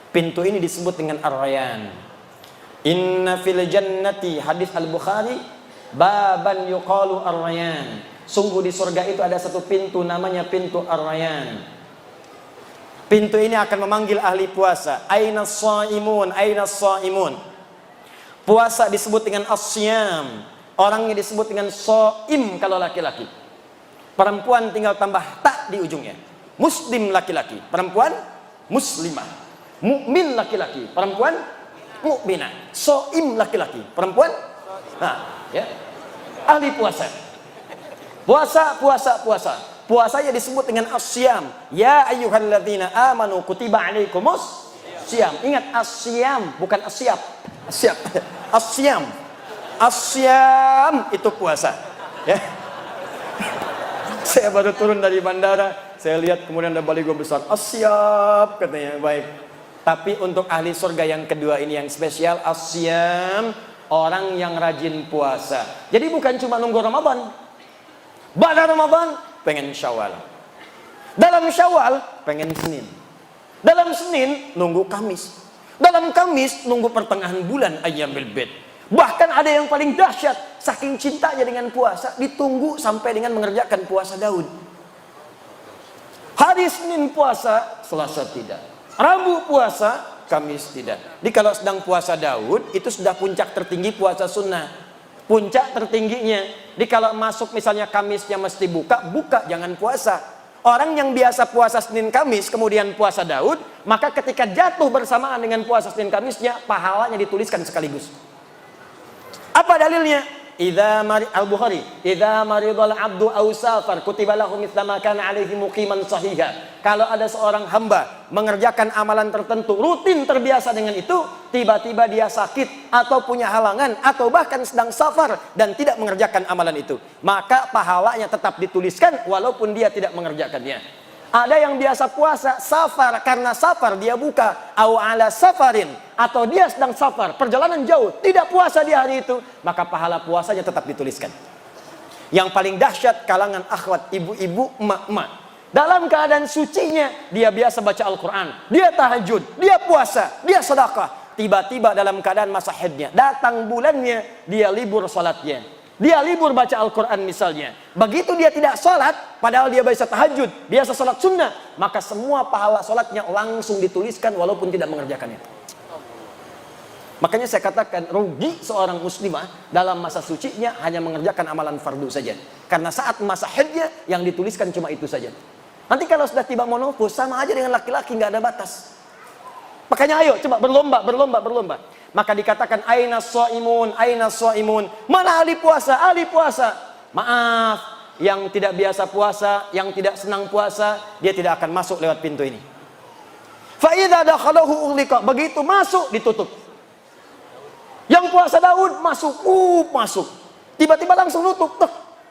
Pintu ini disebut dengan Ar-Rayyan. Inna fil jannati, hadis Al-Bukhari, baban yuqalu Ar-Rayyan. Sungguh di surga itu ada satu pintu namanya pintu Ar-Rayyan. Pintu ini akan memanggil ahli puasa. Aina shaimun, aina shaimun. Puasa disebut dengan asyam. Orangnya disebut dengan shaim kalau laki-laki. Perempuan tinggal tambah tak di ujungnya. Muslim laki-laki, perempuan muslimah. Mukmin laki-laki, perempuan mukminah. Shaim laki-laki, perempuan ya. Ahli puasa. Puasa. Puasanya disebut dengan asyam. Ya ayyuhalladzina amanu kutiba alaikumus syiyam. Ingat asyam bukan asyap. Asyam itu puasa ya. Saya baru turun dari bandara, saya lihat kemudian ada baligo besar asyam katanya. Baik, tapi untuk ahli surga yang kedua ini yang spesial, asyam, orang yang rajin puasa. Jadi bukan cuma nunggu Ramadan, pada Ramadan pengen Syawal, dalam Syawal pengen Senin, dalam Senin nunggu Kamis, dalam Kamis nunggu pertengahan bulan Ayyamul Bid. Bahkan ada yang paling dahsyat, saking cintanya dengan puasa, ditunggu sampai dengan mengerjakan puasa Daud. Hari Senin puasa, Selasa tidak. Rabu puasa, Kamis tidak. Jadi kalau sedang puasa Daud, itu sudah puncak tertinggi puasa sunnah. Puncak tertingginya. Jadi kalau masuk misalnya Kamisnya mesti buka, jangan puasa. Orang yang biasa puasa Senin Kamis kemudian puasa Daud, maka ketika jatuh bersamaan dengan puasa Senin Kamisnya, pahalanya dituliskan sekaligus. Apa dalilnya? Al-Bukhari, idza maridal abdu aw safar kutiba lahu mithla ma kana alaihi muqiman sahiha. Kalau ada seorang hamba mengerjakan amalan tertentu, rutin terbiasa dengan itu, tiba-tiba dia sakit atau punya halangan atau bahkan sedang safar dan tidak mengerjakan amalan itu, maka pahalanya tetap dituliskan walaupun dia tidak mengerjakannya. Ada yang biasa puasa safar, karena safar dia buka, au ala safarin, atau dia sedang safar, perjalanan jauh, tidak puasa di hari itu, maka pahala puasanya tetap dituliskan. Yang paling dahsyat kalangan akhwat, ibu-ibu, emak-emak. Dalam keadaan sucinya, dia biasa baca Al-Quran, dia tahajud, dia puasa, dia sedekah. Tiba-tiba dalam keadaan masa haidnya, datang bulannya, dia libur salatnya. Dia libur baca Al-Quran misalnya. Begitu dia tidak sholat, padahal dia biasa tahajud, biasa sholat sunnah, maka semua pahala sholatnya langsung dituliskan walaupun tidak mengerjakannya. Makanya saya katakan, rugi seorang muslimah dalam masa sucinya hanya mengerjakan amalan fardu saja. Karena saat masa haidnya yang dituliskan cuma itu saja. Nanti kalau sudah tiba menopause, sama aja dengan laki-laki, nggak ada batas. Makanya ayo coba berlomba. Maka dikatakan aina shaimun, aina shaimun. Mana ahli puasa? Ahli puasa. Maaf, yang tidak biasa puasa, yang tidak senang puasa, dia tidak akan masuk lewat pintu ini. Fa idza dakhalahu ughliqa, begitu masuk ditutup. Yang puasa Daud masuk. Tiba-tiba langsung nutup.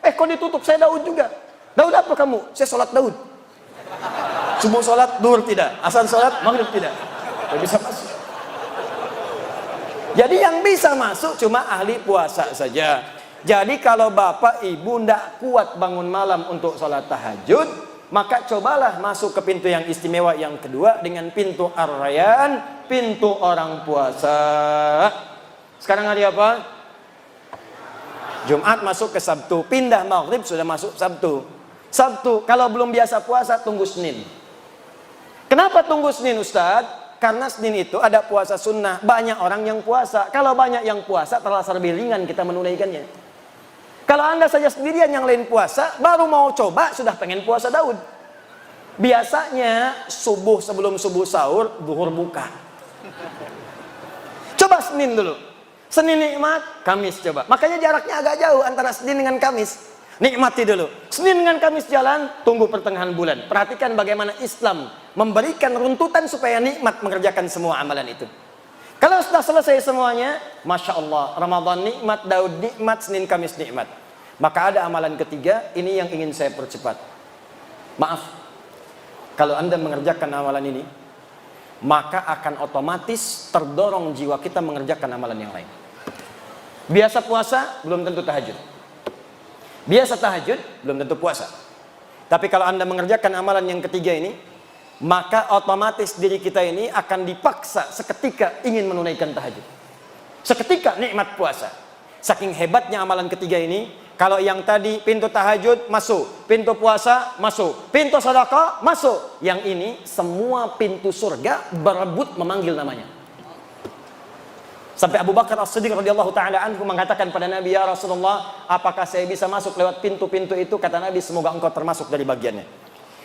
Kok ditutup? Saya Daud juga. Daud apa kamu? Saya sholat Daud. Subuh sholat, duhur tidak. Asar sholat, maghrib tidak. Tidak bisa masuk. Jadi yang bisa masuk cuma ahli puasa saja. Jadi kalau bapak ibu tidak kuat bangun malam untuk sholat tahajud, maka cobalah masuk ke pintu yang istimewa yang kedua dengan pintu Ar-Rayyan, pintu orang puasa. Sekarang hari apa? Jumat masuk ke Sabtu, pindah Maghrib sudah masuk Sabtu. Sabtu, kalau belum biasa puasa, tunggu Senin. Kenapa tunggu Senin, Ustaz? Karena Senin itu ada puasa sunnah, banyak orang yang puasa. Kalau banyak yang puasa, terasa lebih ringan kita menunaikannya. Kalau Anda saja sendirian yang lain puasa, baru mau coba, sudah pengen puasa Daud. Biasanya, subuh sebelum subuh sahur, zuhur buka. Coba Senin dulu. Senin nikmat, Kamis coba. Makanya jaraknya agak jauh antara Senin dengan Kamis. Nikmati dulu. Senin dengan Kamis jalan, tunggu pertengahan bulan. Perhatikan bagaimana Islam memberikan runtutan supaya nikmat mengerjakan semua amalan itu. Kalau sudah selesai semuanya, Masya Allah, Ramadan nikmat, Daud nikmat, Senin Kamis nikmat. Maka ada amalan ketiga, ini yang ingin saya percepat. Maaf, kalau Anda mengerjakan amalan ini, maka akan otomatis terdorong jiwa kita mengerjakan amalan yang lain. Biasa puasa, belum tentu tahajud. Biasa tahajud, belum tentu puasa. Tapi kalau Anda mengerjakan amalan yang ketiga ini, maka otomatis diri kita ini akan dipaksa seketika ingin menunaikan tahajud. Seketika nikmat puasa. Saking hebatnya amalan ketiga ini, kalau yang tadi pintu tahajud masuk, pintu puasa masuk, pintu sedekah masuk. Yang ini semua pintu surga berebut memanggil namanya. Sampai Abu Bakar As-Siddiq radhiyallahu taala anhu mengatakan pada Nabi, "Ya Rasulullah, apakah saya bisa masuk lewat pintu-pintu itu?" Kata Nabi, "Semoga engkau termasuk dari bagiannya."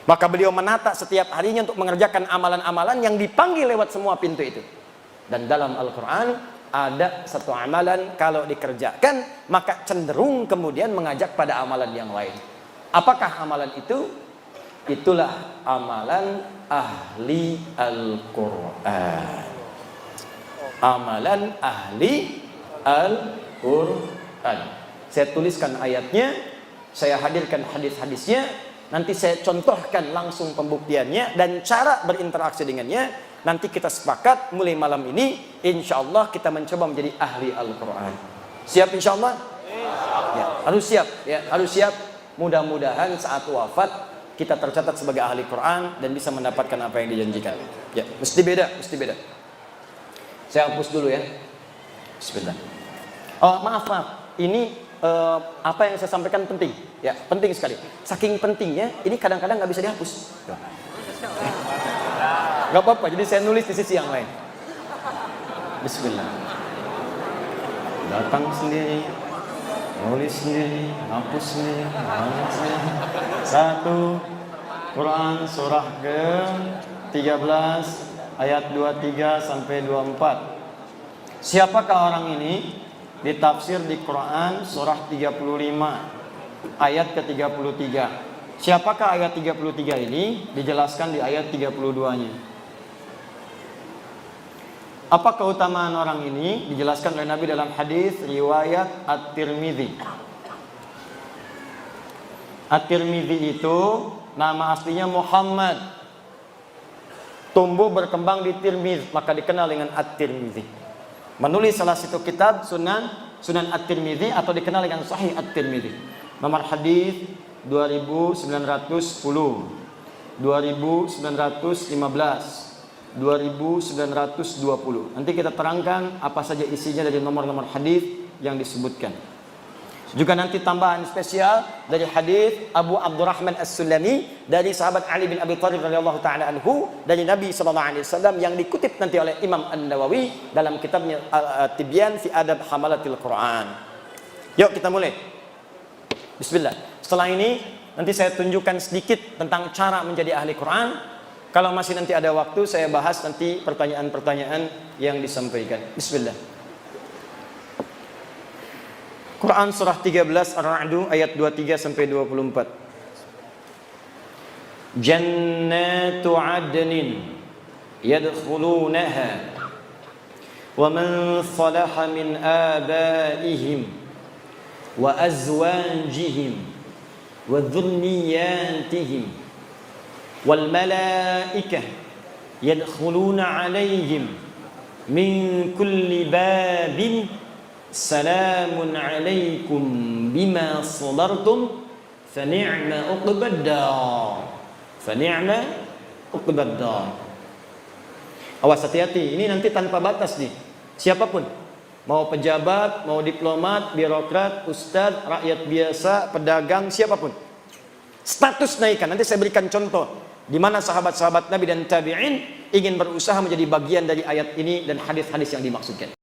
Maka beliau menata setiap harinya untuk mengerjakan amalan-amalan yang dipanggil lewat semua pintu itu. Dan dalam Al-Qur'an ada satu amalan kalau dikerjakan maka cenderung kemudian mengajak pada amalan yang lain. Apakah amalan itu? Itulah amalan ahli Al-Qur'an. Amalan ahli Al-Quran. Saya tuliskan ayatnya, saya hadirkan hadis-hadisnya, nanti saya contohkan langsung pembuktiannya dan cara berinteraksi dengannya. Nanti kita sepakat mulai malam ini, insya Allah kita mencoba menjadi ahli Al-Quran. Siap insya Allah? Ya, harus siap. Ya, harus siap. Mudah-mudahan saat wafat kita tercatat sebagai ahli Quran dan bisa mendapatkan apa yang dijanjikan. Ya, mesti beda, mesti beda. Saya hapus dulu ya. Bismillah. Oh, maaf. Ini apa yang saya sampaikan penting. Ya, penting sekali. Saking pentingnya, ini kadang-kadang nggak bisa dihapus. Nggak apa-apa, jadi saya nulis di sisi yang lain. Bismillah. Datang sendiri, nulis sendiri, hapus sendiri, hapus sendiri. 1 Quran surah ke-13 ayat 23 sampai 24. Siapakah orang ini? Ditafsir di Quran surah 35 ayat ke-33. Siapakah ayat 33 ini? Dijelaskan di ayat 32-nya. Apa keutamaan orang ini? Dijelaskan oleh Nabi dalam hadis riwayat At-Tirmidzi. At-Tirmidzi itu nama aslinya Muhammad. Tumbuh berkembang di Tirmidz, maka dikenal dengan At-Tirmidzi. Menulis salah satu kitab Sunan At-Tirmidzi atau dikenal dengan Sahih At-Tirmidzi. Nomor hadis 2910, 2915, 2920. Nanti kita terangkan apa saja isinya dari nomor-nomor hadis yang disebutkan. Juga nanti tambahan spesial dari hadis Abu Abdurrahman As-Sulami dari sahabat Ali bin Abi Thalib radhiyallahu taala anhu dari Nabi sallallahu alaihi wasallam yang dikutip nanti oleh Imam An-Nawawi dalam kitabnya Tibyan fi Adab Hamalatil Quran. Yuk kita mulai. Bismillah. Setelah ini nanti saya tunjukkan sedikit tentang cara menjadi ahli Quran. Kalau masih nanti ada waktu saya bahas nanti pertanyaan-pertanyaan yang disampaikan. Bismillah. Quran surah 13 Ar-Ra'd ayat 23 sampai 24. Jannatu 'adnin yadkhulunaha wa man salaha min abaihim wa azwajihim wa dhurriyyatihim wal malaikah yadkhuluna 'alaihim min kulli babin Salamun alaikum bima sabartum fa ni'ma uqbaddar. Fa ni'ma uqbaddar. Awas hati-hati, ini nanti tanpa batas nih. Siapapun. Mau pejabat, mau diplomat, birokrat, ustadz, rakyat biasa, pedagang, siapapun. Status naikkan. Nanti saya berikan contoh di mana sahabat-sahabat Nabi dan tabi'in ingin berusaha menjadi bagian dari ayat ini dan hadis-hadis yang dimaksudkan.